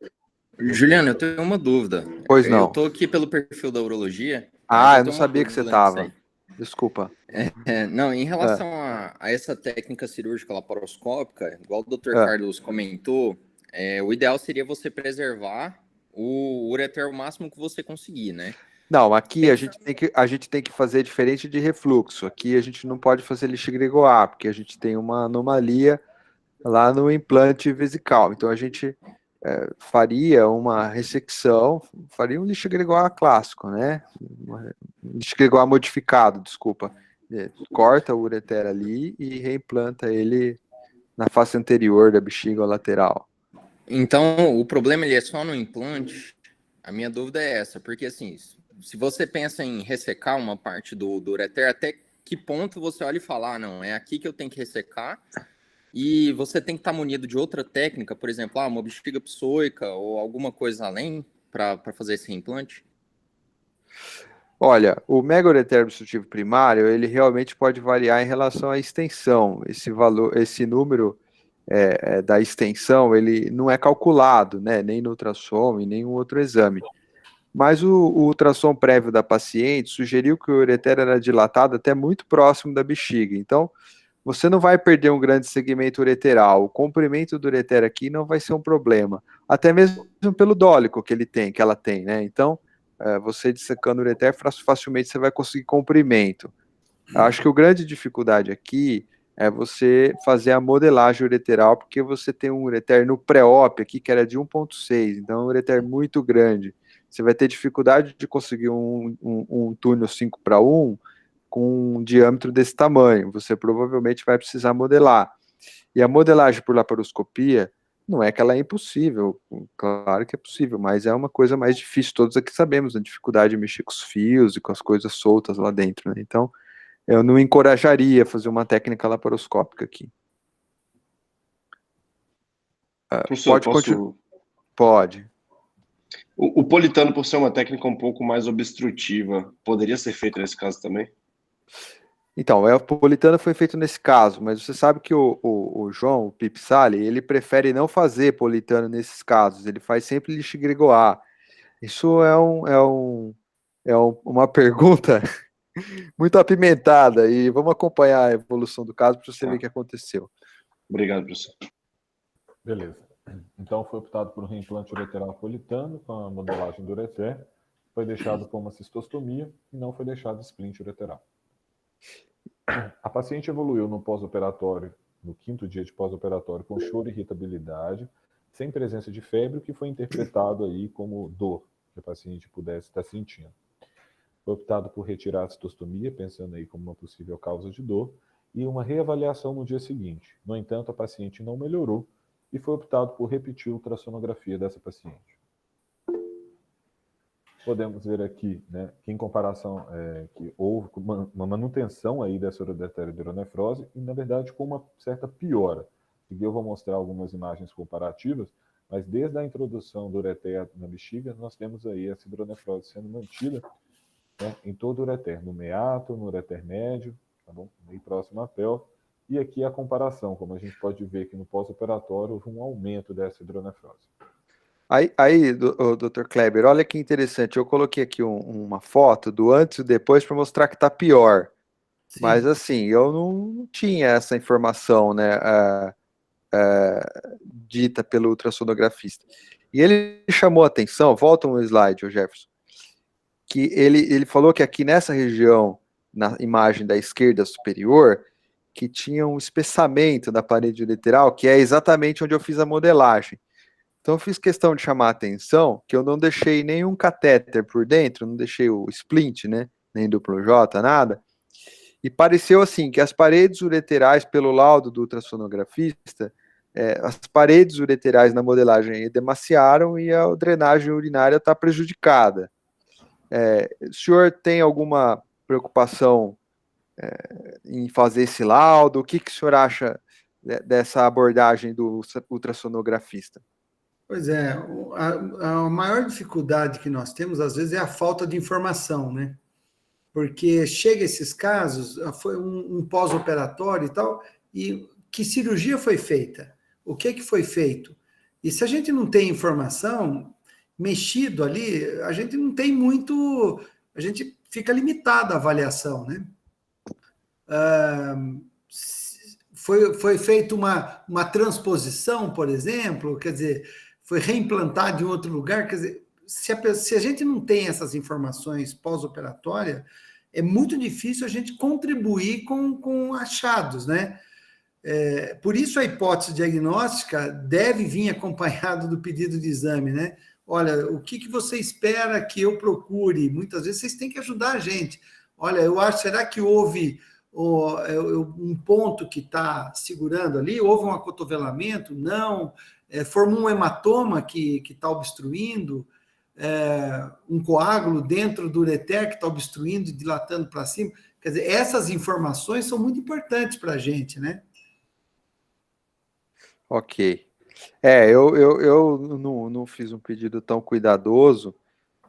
Juliano, eu tenho uma dúvida. Pois não. Eu estou aqui pelo perfil da urologia. Eu não sabia que você estava. Desculpa. Não, em relação a essa técnica cirúrgica laparoscópica, igual o Dr. Carlos comentou, o ideal seria você preservar o ureter o máximo que você conseguir, né? Não, aqui a gente tem que fazer diferente de refluxo. Aqui a gente não pode fazer lixo gregoire, porque a gente tem uma anomalia lá no implante vesical. Então a gente faria uma ressecção, faria um lixo gregoire clássico, né? Um lixo gregoire modificado, desculpa. Corta o ureter ali e reimplanta ele na face anterior da bexiga lateral. Então, o problema ele é só no implante? A minha dúvida é essa, porque assim, se você pensa em ressecar uma parte do ureter, até que ponto você olha e fala, não, é aqui que eu tenho que ressecar, e você tem que estar munido de outra técnica, por exemplo, uma bexiga psoica ou alguma coisa além para fazer esse reimplante? Olha, o mega-ureter obstrutivo primário, ele realmente pode variar em relação à extensão. Esse número da extensão, ele não é calculado, né, nem no ultrassom e nenhum outro exame. Mas o ultrassom prévio da paciente sugeriu que o ureter era dilatado até muito próximo da bexiga. Então, você não vai perder um grande segmento ureteral. O comprimento do ureter aqui não vai ser um problema. Até mesmo pelo dólico que ela tem, né? Então, você dissecando o ureter, facilmente você vai conseguir comprimento. Eu acho que a grande dificuldade aqui é você fazer a modelagem ureteral, porque você tem um ureter no pré-op aqui que era de 1,6, então é um ureter muito grande. Você vai ter dificuldade de conseguir um túnel 5:1 com um diâmetro desse tamanho. Você provavelmente vai precisar modelar. E a modelagem por laparoscopia, não é que ela é impossível, claro que é possível, mas é uma coisa mais difícil. Todos aqui sabemos a dificuldade de mexer com os fios e com as coisas soltas lá dentro, né? Então, eu não encorajaria fazer uma técnica laparoscópica aqui. Professor, Pode. O politano, por ser uma técnica um pouco mais obstrutiva, poderia ser feito nesse caso também? Então, o politano foi feito nesse caso, mas você sabe que o João, o Pipsali, ele prefere não fazer politano nesses casos, ele faz sempre lixo gregoire. Isso uma pergunta muito apimentada, e vamos acompanhar a evolução do caso para você ver o que aconteceu. Obrigado, professor. Beleza. Então, foi optado por um reimplante ureteral politano com a modelagem do ureter, foi deixado com uma cistostomia e não foi deixado splint ureteral. A paciente evoluiu no pós-operatório, no 5º dia de pós-operatório, com choro e irritabilidade, sem presença de febre, o que foi interpretado aí como dor que a paciente pudesse estar sentindo. Foi optado por retirar a cistostomia, pensando aí como uma possível causa de dor, e uma reavaliação no dia seguinte. No entanto, a paciente não melhorou e foi optado por repetir a ultrassonografia dessa paciente. Podemos ver aqui, né, que em comparação, que houve uma manutenção aí dessa ureter hidronefrose e, na verdade, com uma certa piora. Aqui eu vou mostrar algumas imagens comparativas, mas desde a introdução do ureter na bexiga, nós temos aí essa hidronefrose sendo mantida, né, em todo o ureter, no meato, no ureter médio, tá bom? Meio próximo à pelve. E aqui a comparação, como a gente pode ver que no pós-operatório houve um aumento dessa hidronefrose. Aí, Dr. Kleber, olha que interessante, eu coloquei aqui uma foto do antes e depois para mostrar que está pior. Sim. Mas assim, eu não tinha essa informação, né, dita pelo ultrassonografista. E ele chamou a atenção, volta um slide, Jefferson, que ele falou que aqui nessa região, na imagem da esquerda superior, que tinha um espessamento da parede ureteral, que é exatamente onde eu fiz a modelagem. Então eu fiz questão de chamar a atenção que eu não deixei nenhum catéter por dentro, não deixei o splint, né, nem duplo J, nada, e pareceu assim, que as paredes ureterais, pelo laudo do ultrassonografista, as paredes ureterais na modelagem edemaciaram e a drenagem urinária está prejudicada. O senhor tem alguma preocupação em fazer esse laudo? O que o senhor acha dessa abordagem do ultrassonografista? Pois é, a maior dificuldade que nós temos, às vezes, é a falta de informação, né? Porque chega esses casos, foi um pós-operatório e tal, e que cirurgia foi feita? O que foi feito? E se a gente não tem informação, mexido ali, a gente não tem muito, a gente fica limitado à avaliação, né? Foi feita uma transposição, por exemplo, quer dizer, foi reimplantado em outro lugar, quer dizer, se a gente não tem essas informações pós-operatória, é muito difícil a gente contribuir com achados, né? Por isso a hipótese diagnóstica deve vir acompanhado do pedido de exame, né? Olha, o que você espera que eu procure? Muitas vezes vocês têm que ajudar a gente. Olha, eu acho, será que houve um ponto que está segurando ali? Houve um acotovelamento? Não. Formou um hematoma que está obstruindo? Um coágulo dentro do ureter que está obstruindo e dilatando para cima? Quer dizer, essas informações são muito importantes para a gente, né? Ok. Eu não fiz um pedido tão cuidadoso,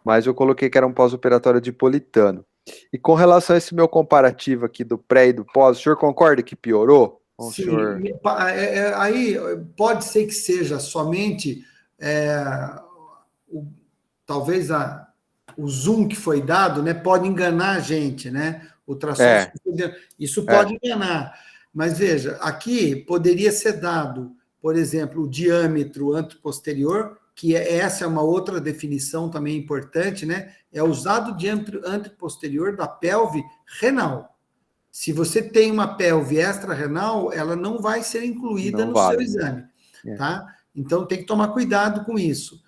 mas eu coloquei que era um pós-operatório de politano. E com relação a esse meu comparativo aqui do pré e do pós, o senhor concorda que piorou? Sim, aí pode ser que seja somente talvez o zoom que foi dado, né, pode enganar a gente, né? O tração, isso pode enganar. Mas veja, aqui poderia ser dado, por exemplo, o diâmetro anteposterior, que essa é uma outra definição também importante, né? É usado o diâmetro anteposterior da pelve renal. Se você tem uma pelve extra-renal, ela não vai ser incluída no seu exame, tá? Então, tem que tomar cuidado com isso.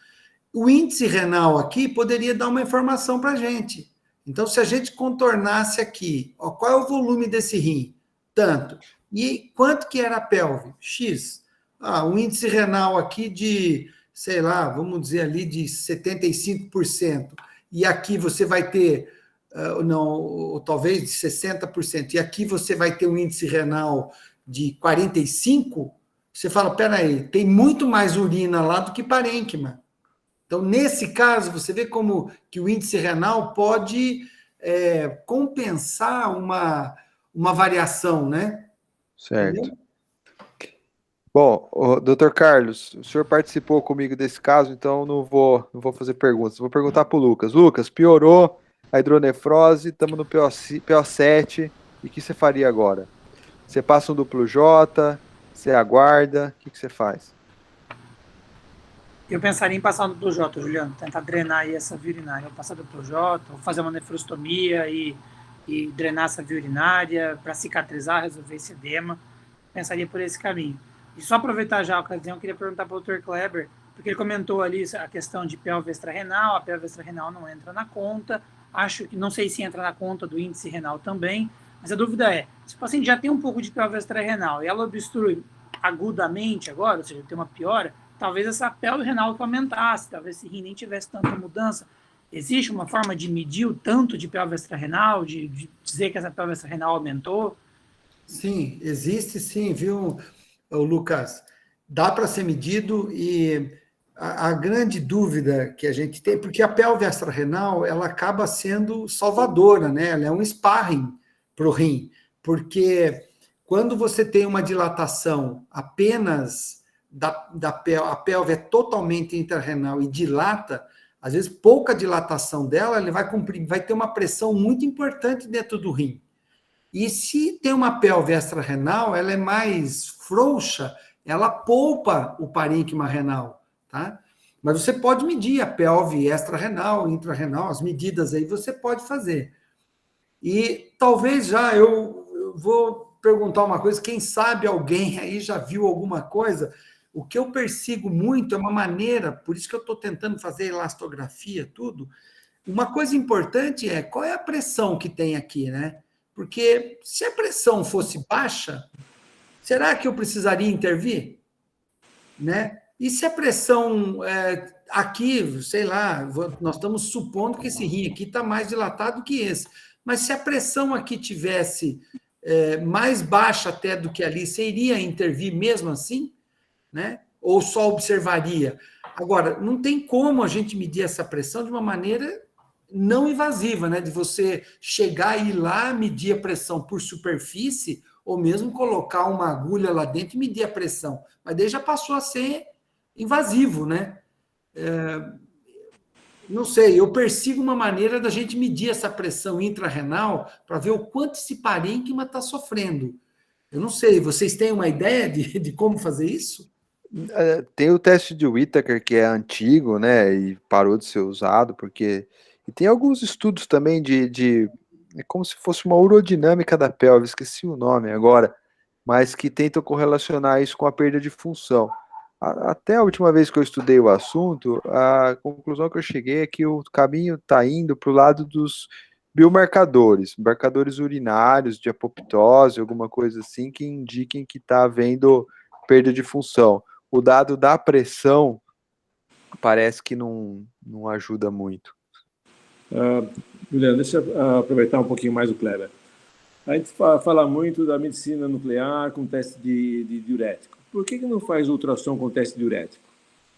O índice renal aqui poderia dar uma informação para a gente. Então, se a gente contornasse aqui, qual é o volume desse rim? Tanto. E quanto que era a pelve? X. O índice renal aqui de, sei lá, vamos dizer ali de 75%. E aqui você vai ter, talvez de 60%. E aqui você vai ter um índice renal de 45%. Você fala, peraí, tem muito mais urina lá do que parênquima. Então, nesse caso, você vê como que o índice renal pode compensar uma variação, né? Certo. Entendeu? Bom, doutor Carlos, o senhor participou comigo desse caso, então não vou fazer perguntas. Vou perguntar para o Lucas. Lucas, piorou a hidronefrose, estamos no PO7, e o que você faria agora? Você passa um duplo J, você aguarda, o que você faz? Eu pensaria em passar no duplo J, Juliano, tentar drenar aí essa via urinária. Eu passar duplo J, ou fazer uma nefrostomia e drenar essa via urinária para cicatrizar, resolver esse edema. Pensaria por esse caminho. E só aproveitar já a ocasião, eu queria perguntar para o Dr. Kleber, porque ele comentou ali a questão de pelve extra-renal, a pelve extra-renal não entra na conta, acho que, não sei se entra na conta do índice renal também, mas a dúvida é, se o paciente já tem um pouco de pelve extra-renal e ela obstrui agudamente agora, ou seja, tem uma piora, talvez essa pelve renal aumentasse, talvez esse rim nem tivesse tanta mudança. Existe uma forma de medir o tanto de pelve extra-renal, de dizer que essa pelve extra-renal aumentou? Sim, existe sim, viu, Lucas? Dá para ser medido e a grande dúvida que a gente tem, porque a pelve extra-renal, ela acaba sendo salvadora, né? Ela é um sparring para o rim, porque quando você tem uma dilatação apenas da pelve, a pelve é totalmente intrarrenal e dilata, às vezes pouca dilatação dela, ele vai ter uma pressão muito importante dentro do rim. E se tem uma pelve extra-renal, ela é mais frouxa, ela poupa o parênquima renal, tá? Mas você pode medir a pelve extra-renal, intra-renal, as medidas aí você pode fazer. E talvez já eu vou perguntar uma coisa, quem sabe alguém aí já viu alguma coisa? O que eu persigo muito é uma maneira, por isso que eu estou tentando fazer elastografia, tudo. Uma coisa importante é qual é a pressão que tem aqui, né? Porque se a pressão fosse baixa, será que eu precisaria intervir? Né? E se a pressão aqui, sei lá, nós estamos supondo que esse rim aqui está mais dilatado que esse, mas se a pressão aqui tivesse mais baixa até do que ali, você iria intervir mesmo assim? Né? Ou só observaria? Agora, não tem como a gente medir essa pressão de uma maneira não invasiva, né? De você chegar e ir lá, medir a pressão por superfície, ou mesmo colocar uma agulha lá dentro e medir a pressão. Mas daí já passou a ser invasivo, né? Não sei, eu persigo uma maneira da gente medir essa pressão intrarrenal para ver o quanto esse parênquima está sofrendo. Eu não sei, vocês têm uma ideia de como fazer isso? Tem o teste de Whittaker, que é antigo, né, e parou de ser usado, porque... E tem alguns estudos também é como se fosse uma urodinâmica da pelve, esqueci o nome agora, mas que tentam correlacionar isso com a perda de função. Até a última vez que eu estudei o assunto, a conclusão que eu cheguei é que o caminho está indo para o lado dos biomarcadores, marcadores urinários de apoptose, alguma coisa assim, que indiquem que está havendo perda de função. O dado da pressão parece que não ajuda muito. Juliano, deixa eu aproveitar um pouquinho mais o Kleber. A gente fala muito da medicina nuclear com teste de diurético. Por que não faz ultrassom com teste diurético?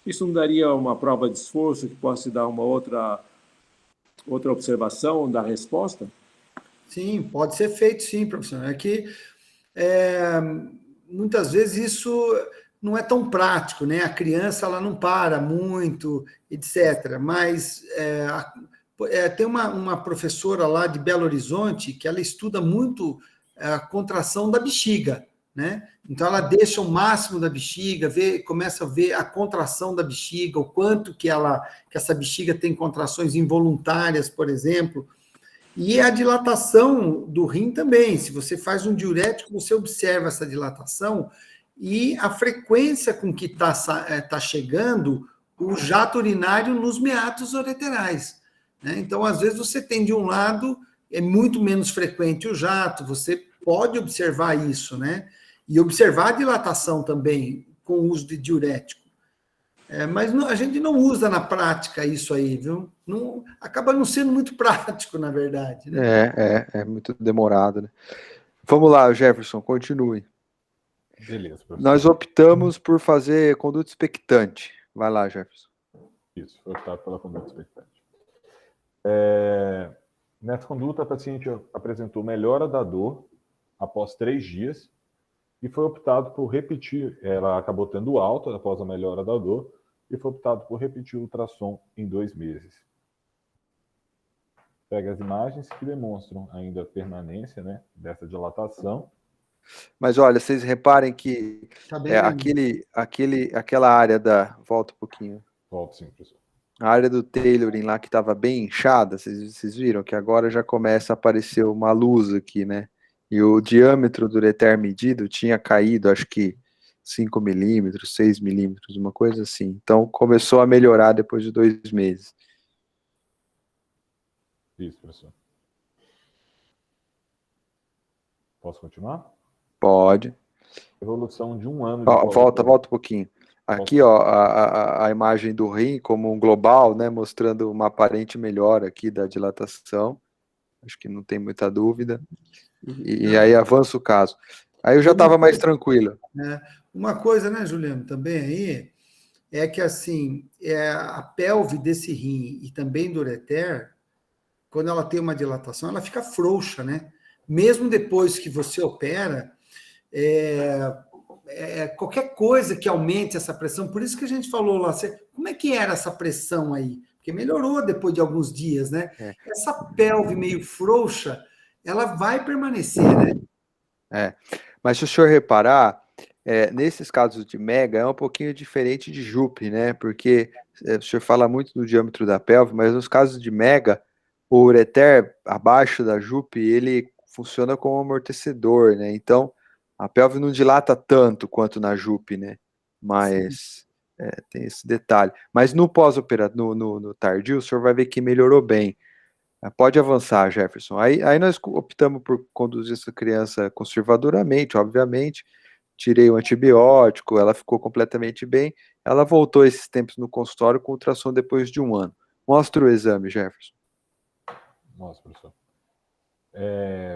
Isso não daria uma prova de esforço que possa dar uma outra observação da resposta? Sim, pode ser feito sim, professor. É que muitas vezes isso não é tão prático, né? A criança ela não para muito, etc. Mas tem uma professora lá de Belo Horizonte que ela estuda muito a contração da bexiga, né? Então ela deixa o máximo da bexiga, começa a ver a contração da bexiga, o quanto que essa bexiga tem contrações involuntárias, por exemplo. E a dilatação do rim também. Se você faz um diurético, você observa essa dilatação e a frequência com que tá chegando o jato urinário nos meatos ureterais. Né? Então, às vezes, você tem de um lado, é muito menos frequente o jato, você pode observar isso, né? E observar a dilatação também com o uso de diurético. Mas a gente não usa na prática isso aí, viu? Não, acaba não sendo muito prático, na verdade. Né? É muito demorado, né? Vamos lá, Jefferson, continue. Beleza, professor. Nós optamos por fazer conduta expectante. Vai lá, Jefferson. Isso, foi optado pela conduta expectante. Nessa conduta, a paciente apresentou melhora da dor após 3 dias e foi optado por repetir. Ela acabou tendo alta após a melhora da dor e foi optado por repetir o ultrassom em 2 meses. Pega as imagens que demonstram ainda a permanência, né, dessa dilatação. Mas olha, vocês reparem que Tá bem, aquela área da... Volta um pouquinho. Volto sim, professor. A área do tailoring lá que estava bem inchada, vocês viram que agora já começa a aparecer uma luz aqui, né? E o diâmetro do ureter medido tinha caído, acho que 5 milímetros, 6 milímetros, uma coisa assim. Então começou a melhorar depois de 2 meses. Isso, professor. Posso continuar? Pode. Evolução de 1 ano de Volta um pouquinho. Aqui, ó, a imagem do rim como um global, né, mostrando uma aparente melhora aqui da dilatação. Acho que não tem muita dúvida. E aí avança o caso. Aí eu já estava mais tranquilo. Uma coisa, né, Juliano, também aí, é que assim, a pelve desse rim e também do ureter, quando ela tem uma dilatação, ela fica frouxa, né? Mesmo depois que você opera, qualquer coisa que aumente essa pressão, por isso que a gente falou lá, como é que era essa pressão aí? Porque melhorou depois de alguns dias, né? Essa pelve meio frouxa, ela vai permanecer, né? Mas se o senhor reparar, nesses casos de mega é um pouquinho diferente de JUP, né? Porque o senhor fala muito do diâmetro da pelve, mas nos casos de mega, o ureter abaixo da JUP, ele funciona como amortecedor, né? Então, a pelve não dilata tanto quanto na JUP, né? Mas tem esse detalhe. Mas no pós-operatório, no tardio, o senhor vai ver que melhorou bem. Pode avançar, Jefferson. Aí nós optamos por conduzir essa criança conservadoramente, obviamente. Tirei o antibiótico, ela ficou completamente bem. Ela voltou esses tempos no consultório com ultrassom depois de 1 ano. Mostra o exame, Jefferson. Mostra, professor.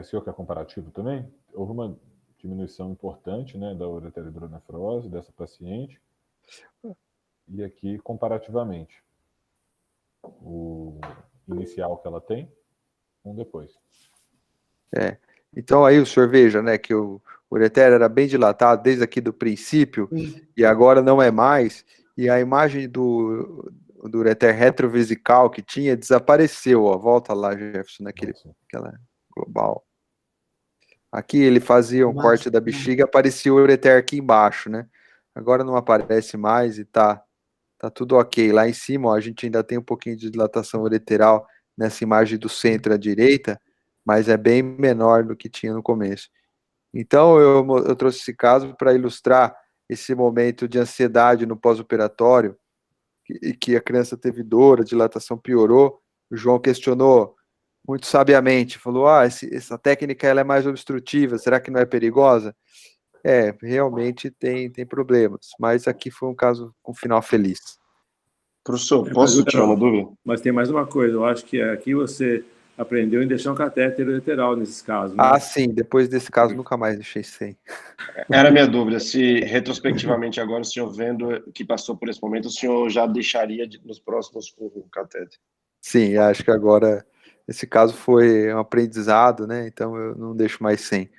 O senhor quer comparativo também? Houve uma diminuição importante, né, da ureterohidronefrose dessa paciente. E aqui, comparativamente, o inicial que ela tem, depois. Então aí o senhor veja, né, que o ureter era bem dilatado desde aqui do princípio, e agora não é mais, e a imagem do ureter retrovesical que tinha desapareceu, ó, volta lá, Jefferson, aquela global. Aqui ele fazia um corte da bexiga, aparecia o ureter aqui embaixo, né? Agora não aparece mais e tá tudo ok. Lá em cima, ó, a gente ainda tem um pouquinho de dilatação ureteral nessa imagem do centro à direita, mas é bem menor do que tinha no começo. Então, eu trouxe esse caso para ilustrar esse momento de ansiedade no pós-operatório, que a criança teve dor, a dilatação piorou. O João questionou muito sabiamente, falou, essa técnica ela é mais obstrutiva, será que não é perigosa? Realmente tem problemas, mas aqui foi um caso com final feliz. Professor, posso tirar uma dúvida? Mas tem mais uma coisa, eu acho que aqui você aprendeu em deixar um catéter ureteral nesses casos, né? Sim, depois desse caso nunca mais deixei sem. Era a minha dúvida, se retrospectivamente agora o senhor vendo que passou por esse momento, o senhor já deixaria nos próximos com o catéter? Sim, acho que agora esse caso foi um aprendizado, né? Então eu não deixo mais sem.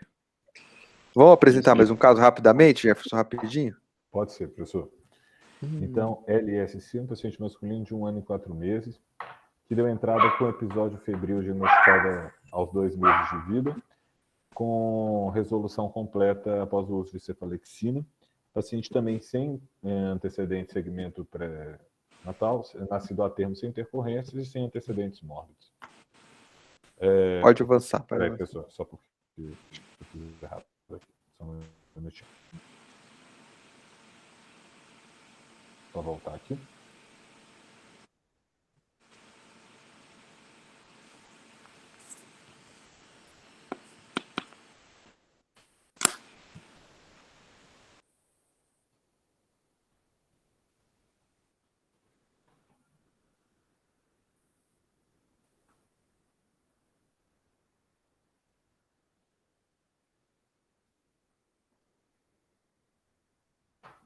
Vamos apresentar mais um caso rapidamente, Jefferson, rapidinho? Pode ser, professor. Então, LSC, um paciente masculino de 1 ano e 4 meses, que deu entrada com episódio febril diagnosticado aos 2 meses de vida, com resolução completa após o uso de cefalexina. Paciente também sem antecedente de segmento pré-natal, nascido a termo sem intercorrências e sem antecedentes mórbidos. Pode avançar. Peraí, pessoal, só porque eu fiz errado. Só um minutinho. Vou voltar aqui.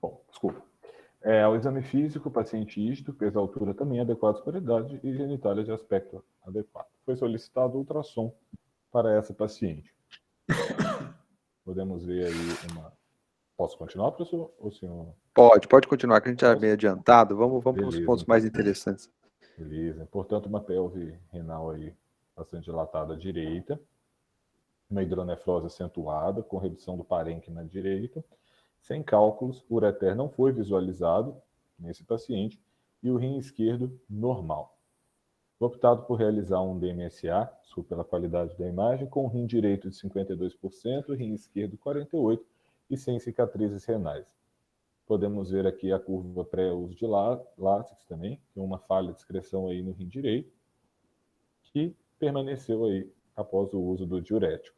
Bom, desculpa. Ao exame físico, o paciente ígido, peso e altura também adequados para a idade e genitália de aspecto adequado. Foi solicitado ultrassom para essa paciente. Podemos ver aí uma... Posso continuar, professor? Ou o senhor... Pode continuar, que a gente já é meio adiantado. Vamos para os Beleza, pontos então. mais interessantes. Beleza. Portanto, uma pelve renal aí bastante dilatada à direita, uma hidronefrose acentuada, com redução do parênquima à direita, sem cálculos, o ureter não foi visualizado nesse paciente e o rim esquerdo normal. Foi optado por realizar um DMSA, desculpa pela qualidade da imagem, com o rim direito de 52%, rim esquerdo 48% e sem cicatrizes renais. Podemos ver aqui a curva pré-uso de látex também, tem uma falha de excreção aí no rim direito, que permaneceu aí após o uso do diurético.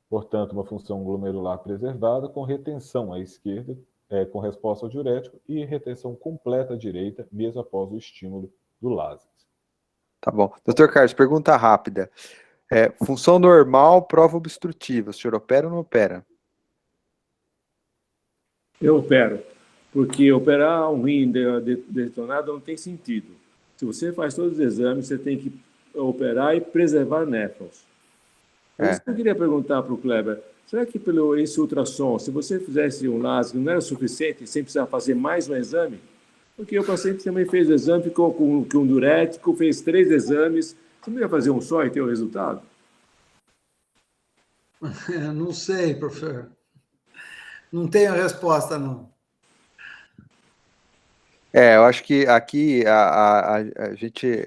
Portanto, uma função glomerular preservada com retenção à esquerda, com resposta ao diurético, e retenção completa à direita, mesmo após o estímulo do látex. Tá bom. Dr. Carlos, pergunta rápida. Função normal, prova obstrutiva. O senhor opera ou não opera? Eu opero, porque operar um rim detonado não tem sentido. Se você faz todos os exames, você tem que operar e preservar néfrons. Por isso que eu queria perguntar para o Kleber, será que pelo esse ultrassom, se você fizesse um laser, não era suficiente, sem precisar fazer mais um exame? Porque o paciente também fez o exame, ficou com um diurético, fez 3 exames, você não ia fazer um só e ter o resultado? Eu não sei, professor. Não tenho resposta, não. Eu acho que aqui a gente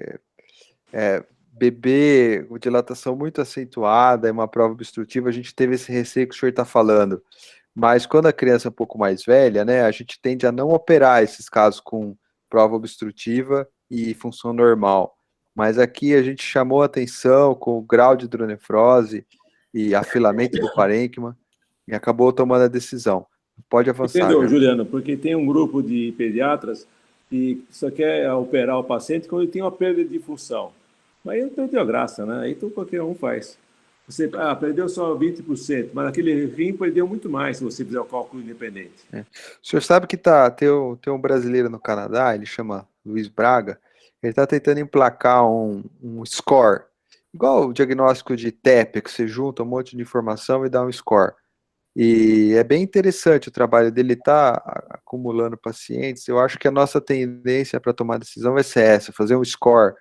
bebê com dilatação muito acentuada, é uma prova obstrutiva, a gente teve esse receio que o senhor está falando. Mas quando a criança é um pouco mais velha, né, a gente tende a não operar esses casos com prova obstrutiva e função normal. Mas aqui a gente chamou a atenção com o grau de hidronefrose e afilamento do parênquima e acabou tomando a decisão. Pode avançar. Entendeu, Né? Juliano? Porque tem um grupo de pediatras que só quer operar o paciente quando ele tem uma perda de função. Mas aí não tem graça, né? Aí então qualquer um faz. Você perdeu só 20%, mas aquele rim perdeu muito mais se você fizer o cálculo independente. O senhor sabe que tem um brasileiro no Canadá, ele chama Luiz Braga, ele está tentando emplacar um score, igual o diagnóstico de TEP, que você junta um monte de informação e dá um score. E é bem interessante o trabalho dele, está acumulando pacientes. Eu acho que a nossa tendência para tomar decisão vai ser essa, fazer um score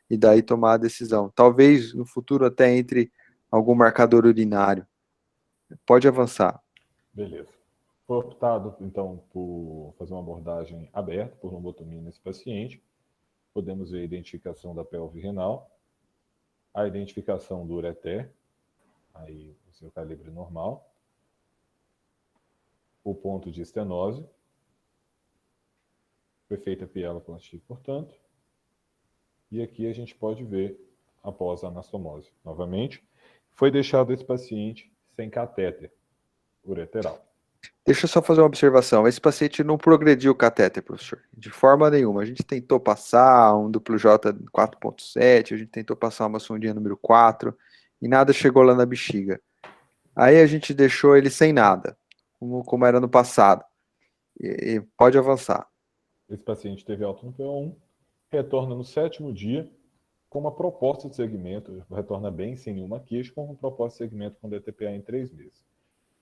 e daí tomar a decisão. Talvez no futuro até entre algum marcador urinário. Pode avançar. Beleza. Foi optado, então, por fazer uma abordagem aberta, por lobotomia nesse paciente. Podemos ver a identificação da pelve renal, a identificação do ureter, aí o seu calibre normal, o ponto de estenose, foi feita a pieloplastia, portanto, e aqui a gente pode ver após a anastomose. Novamente, foi deixado esse paciente sem catéter ureteral. Deixa eu só fazer uma observação. Esse paciente não progrediu o catéter, professor, de forma nenhuma. A gente tentou passar um duplo J 4.7, a gente tentou passar uma sondinha número 4, e nada chegou lá na bexiga. Aí a gente deixou ele sem nada, como era no passado. E pode avançar. Esse paciente teve alta no PO1, retorna no 7º dia com uma proposta de segmento, retorna bem, sem nenhuma queixa, com uma proposta de segmento com DTPA em 3 meses.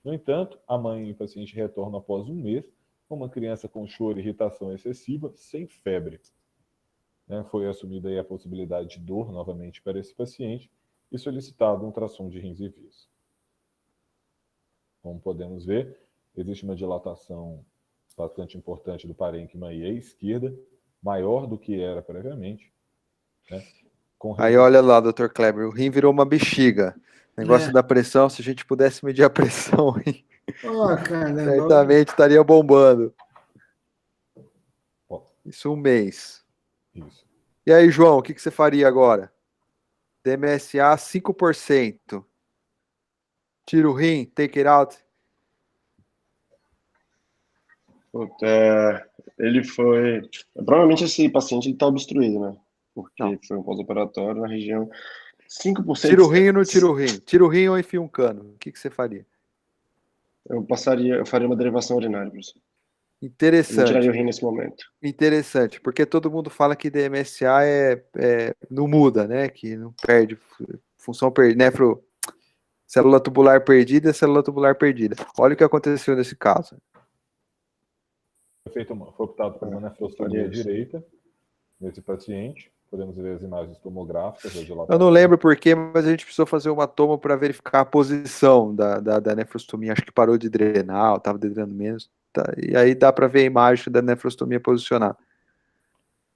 No entanto, a mãe e o paciente retornam após 1 mês, com uma criança com choro e irritação excessiva, sem febre. Foi assumida aí a possibilidade de dor novamente para esse paciente e solicitado um ultrassom de rins e vias. Como podemos ver, existe uma dilatação bastante importante do parênquima à esquerda, maior do que era previamente. Aí olha lá, Dr. Kleber, o rim virou uma bexiga. Negócio da pressão, se a gente pudesse medir a pressão, certamente estaria bombando. Isso 1 mês. Isso. E aí, João, o que você faria agora? DMSA 5%. Tira o rim, take it out. Ele foi... Provavelmente esse paciente está obstruído, né? Porque foi um pós-operatório na região... 5%... Tira o rim ou não tira o rim? Tira o rim ou enfia um cano? O que você faria? Eu faria uma derivação urinária, professor. Interessante. Eu tiraria o rim nesse momento. Interessante, porque todo mundo fala que DMSA não muda, né? Que não perde função, célula tubular perdida e célula tubular perdida. Olha o que aconteceu nesse caso. Foi optado por uma nefrostomia direita nesse paciente. Podemos ver as imagens tomográficas. Eu não lembro porquê, mas a gente precisou fazer uma toma para verificar a posição da nefrostomia. Acho que parou de drenar, estava drenando menos. Tá, e aí dá para ver a imagem da nefrostomia posicionada.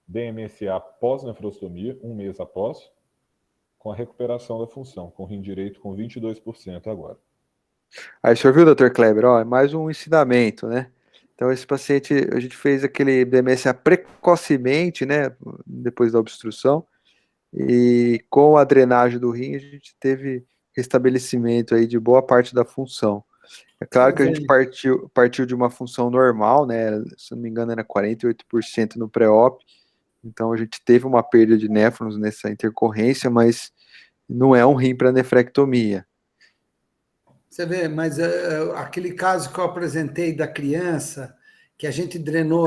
DMSA pós-nefrostomia, 1 mês após, com a recuperação da função, com o rim direito com 22% agora. Aí o senhor viu, Dr. Kleber? Ó, é mais um ensinamento, né? Então, esse paciente, a gente fez aquele DMSA precocemente, né? Depois da obstrução. E com a drenagem do rim, a gente teve restabelecimento aí de boa parte da função. É claro que a gente partiu de uma função normal, né? Se não me engano, era 48% no pré-op. Então, a gente teve uma perda de néfrons nessa intercorrência, mas não é um rim para nefrectomia. Você vê, mas aquele caso que eu apresentei da criança, que a gente drenou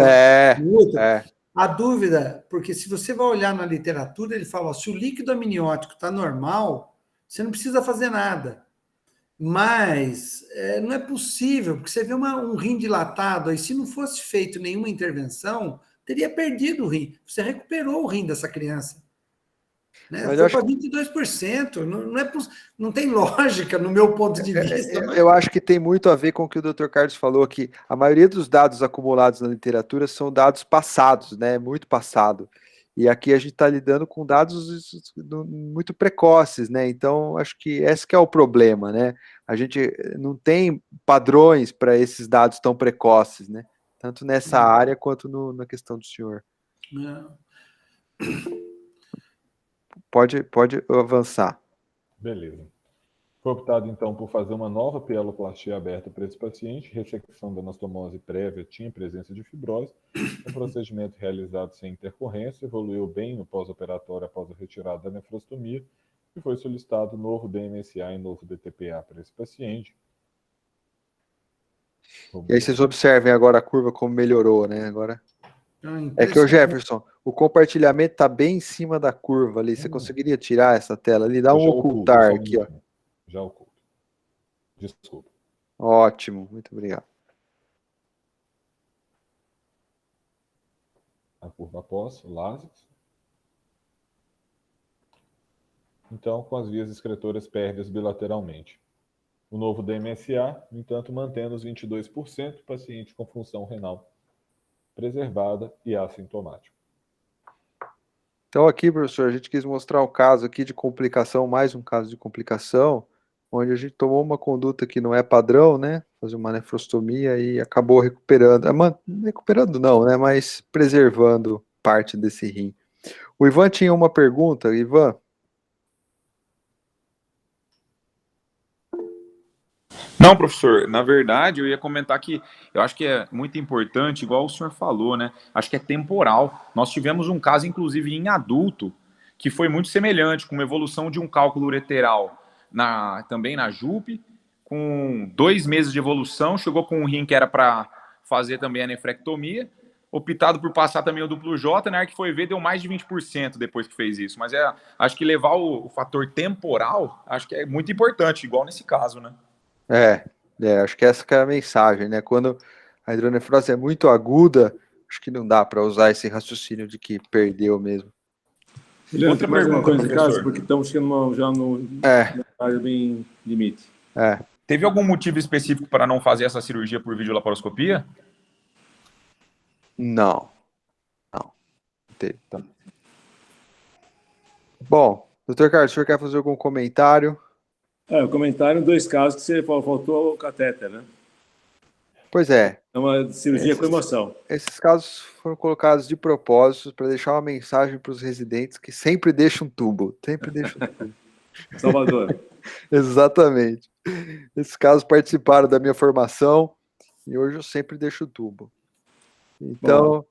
a dúvida, porque se você vai olhar na literatura, ele fala, ó, se o líquido amniótico está normal, você não precisa fazer nada. Mas não é possível, porque você vê um rim dilatado, aí se não fosse feito nenhuma intervenção, teria perdido o rim. Você recuperou o rim dessa criança. Né? Foi para 22%. Não tem lógica, no meu ponto de vista. Eu acho que tem muito a ver com o que o Dr. Carlos falou aqui. A maioria dos dados acumulados na literatura são dados passados, né? Muito passado. E aqui a gente está lidando com dados muito precoces, né? Então, acho que esse que é o problema, né? A gente não tem padrões para esses dados tão precoces, né? Tanto nessa área quanto na questão do senhor. Pode avançar. Beleza. Foi optado, então, por fazer uma nova pieloplastia aberta para esse paciente. Ressecção da anastomose prévia tinha presença de fibrose. O procedimento realizado sem intercorrência evoluiu bem no pós-operatório após a retirada da nefrostomia e foi solicitado novo DMSA e novo DTPA para esse paciente. E aí vocês observem agora a curva como melhorou, né? Agora... É que o Jefferson, o compartilhamento está bem em cima da curva ali. Você conseguiria tirar essa tela ali? Dá um ocultar aqui, ó. Já oculto. Desculpa. Ótimo, muito obrigado. A curva após, LASIK. Então, com as vias excretoras pérvias bilateralmente. O novo DMSA, no entanto, mantendo os 22%, paciente com função renal preservada e assintomático. Então aqui, professor, a gente quis mostrar um caso aqui de complicação, mais um caso de complicação, onde a gente tomou uma conduta que não é padrão, né, fazer uma nefrostomia e acabou recuperando, recuperando não, né, mas preservando parte desse rim. O Ivan tinha uma pergunta, Ivan. Não, professor, na verdade eu ia comentar que eu acho que é muito importante, igual o senhor falou, né? Acho que é temporal. Nós tivemos um caso, inclusive, em adulto, que foi muito semelhante, com uma evolução de um cálculo ureteral também na JUP, com 2 meses de evolução, chegou com um rim que era para fazer também a nefrectomia, optado por passar também o duplo J, na hora que foi ver, deu mais de 20% depois que fez isso. Mas acho que levar o fator temporal, acho que é muito importante, igual nesse caso, né? Acho que essa que é a mensagem, né? Quando a hidronefrose é muito aguda, acho que não dá para usar esse raciocínio de que perdeu mesmo. Outra pergunta, coisa de caso, porque estamos chegando já no área bem limite. Teve algum motivo específico para não fazer essa cirurgia por videolaparoscopia? Não. Teve. Tá. Bom, Dr. Carlos, o senhor quer fazer algum comentário? O comentário em 2 casos que você faltou o catéter, né? Pois é. É uma cirurgia com emoção. Esses casos foram colocados de propósito para deixar uma mensagem para os residentes que sempre deixam tubo. Sempre deixam tubo. Salvador. Exatamente. Esses casos participaram da minha formação e hoje eu sempre deixo tubo. Então,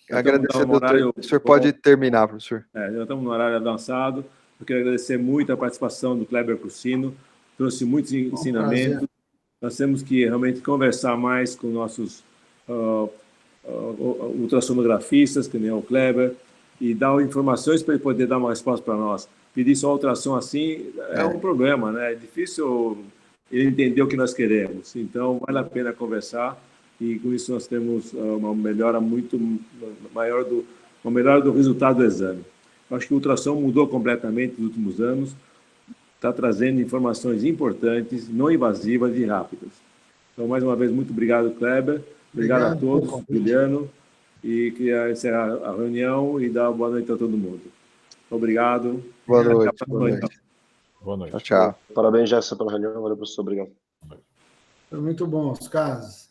agradecer ao doutor. O senhor pode terminar, professor. Já estamos no horário avançado. Eu quero agradecer muito a participação do Kleber Cursino, trouxe muitos ensinamentos. Nós temos que realmente conversar mais com nossos ultrassonografistas, que nem o Kleber, e dar informações para ele poder dar uma resposta para nós. pedir só ultrassom assim é um problema, né? É difícil ele entender o que nós queremos. Então, vale a pena conversar e com isso nós temos uma melhora muito maior do resultado do exame. Eu acho que o ultrassom mudou completamente nos últimos anos, está trazendo informações importantes, não invasivas e rápidas. Então, mais uma vez, muito obrigado, Kleber. Obrigado a todos, Juliano. E queria encerrar a reunião e dar boa noite a todo mundo. Obrigado. Boa noite. Boa noite. Boa noite. Tchau. Parabéns, Jefferson, pela reunião. Valeu, professor. Obrigado. Foi muito bom os casos.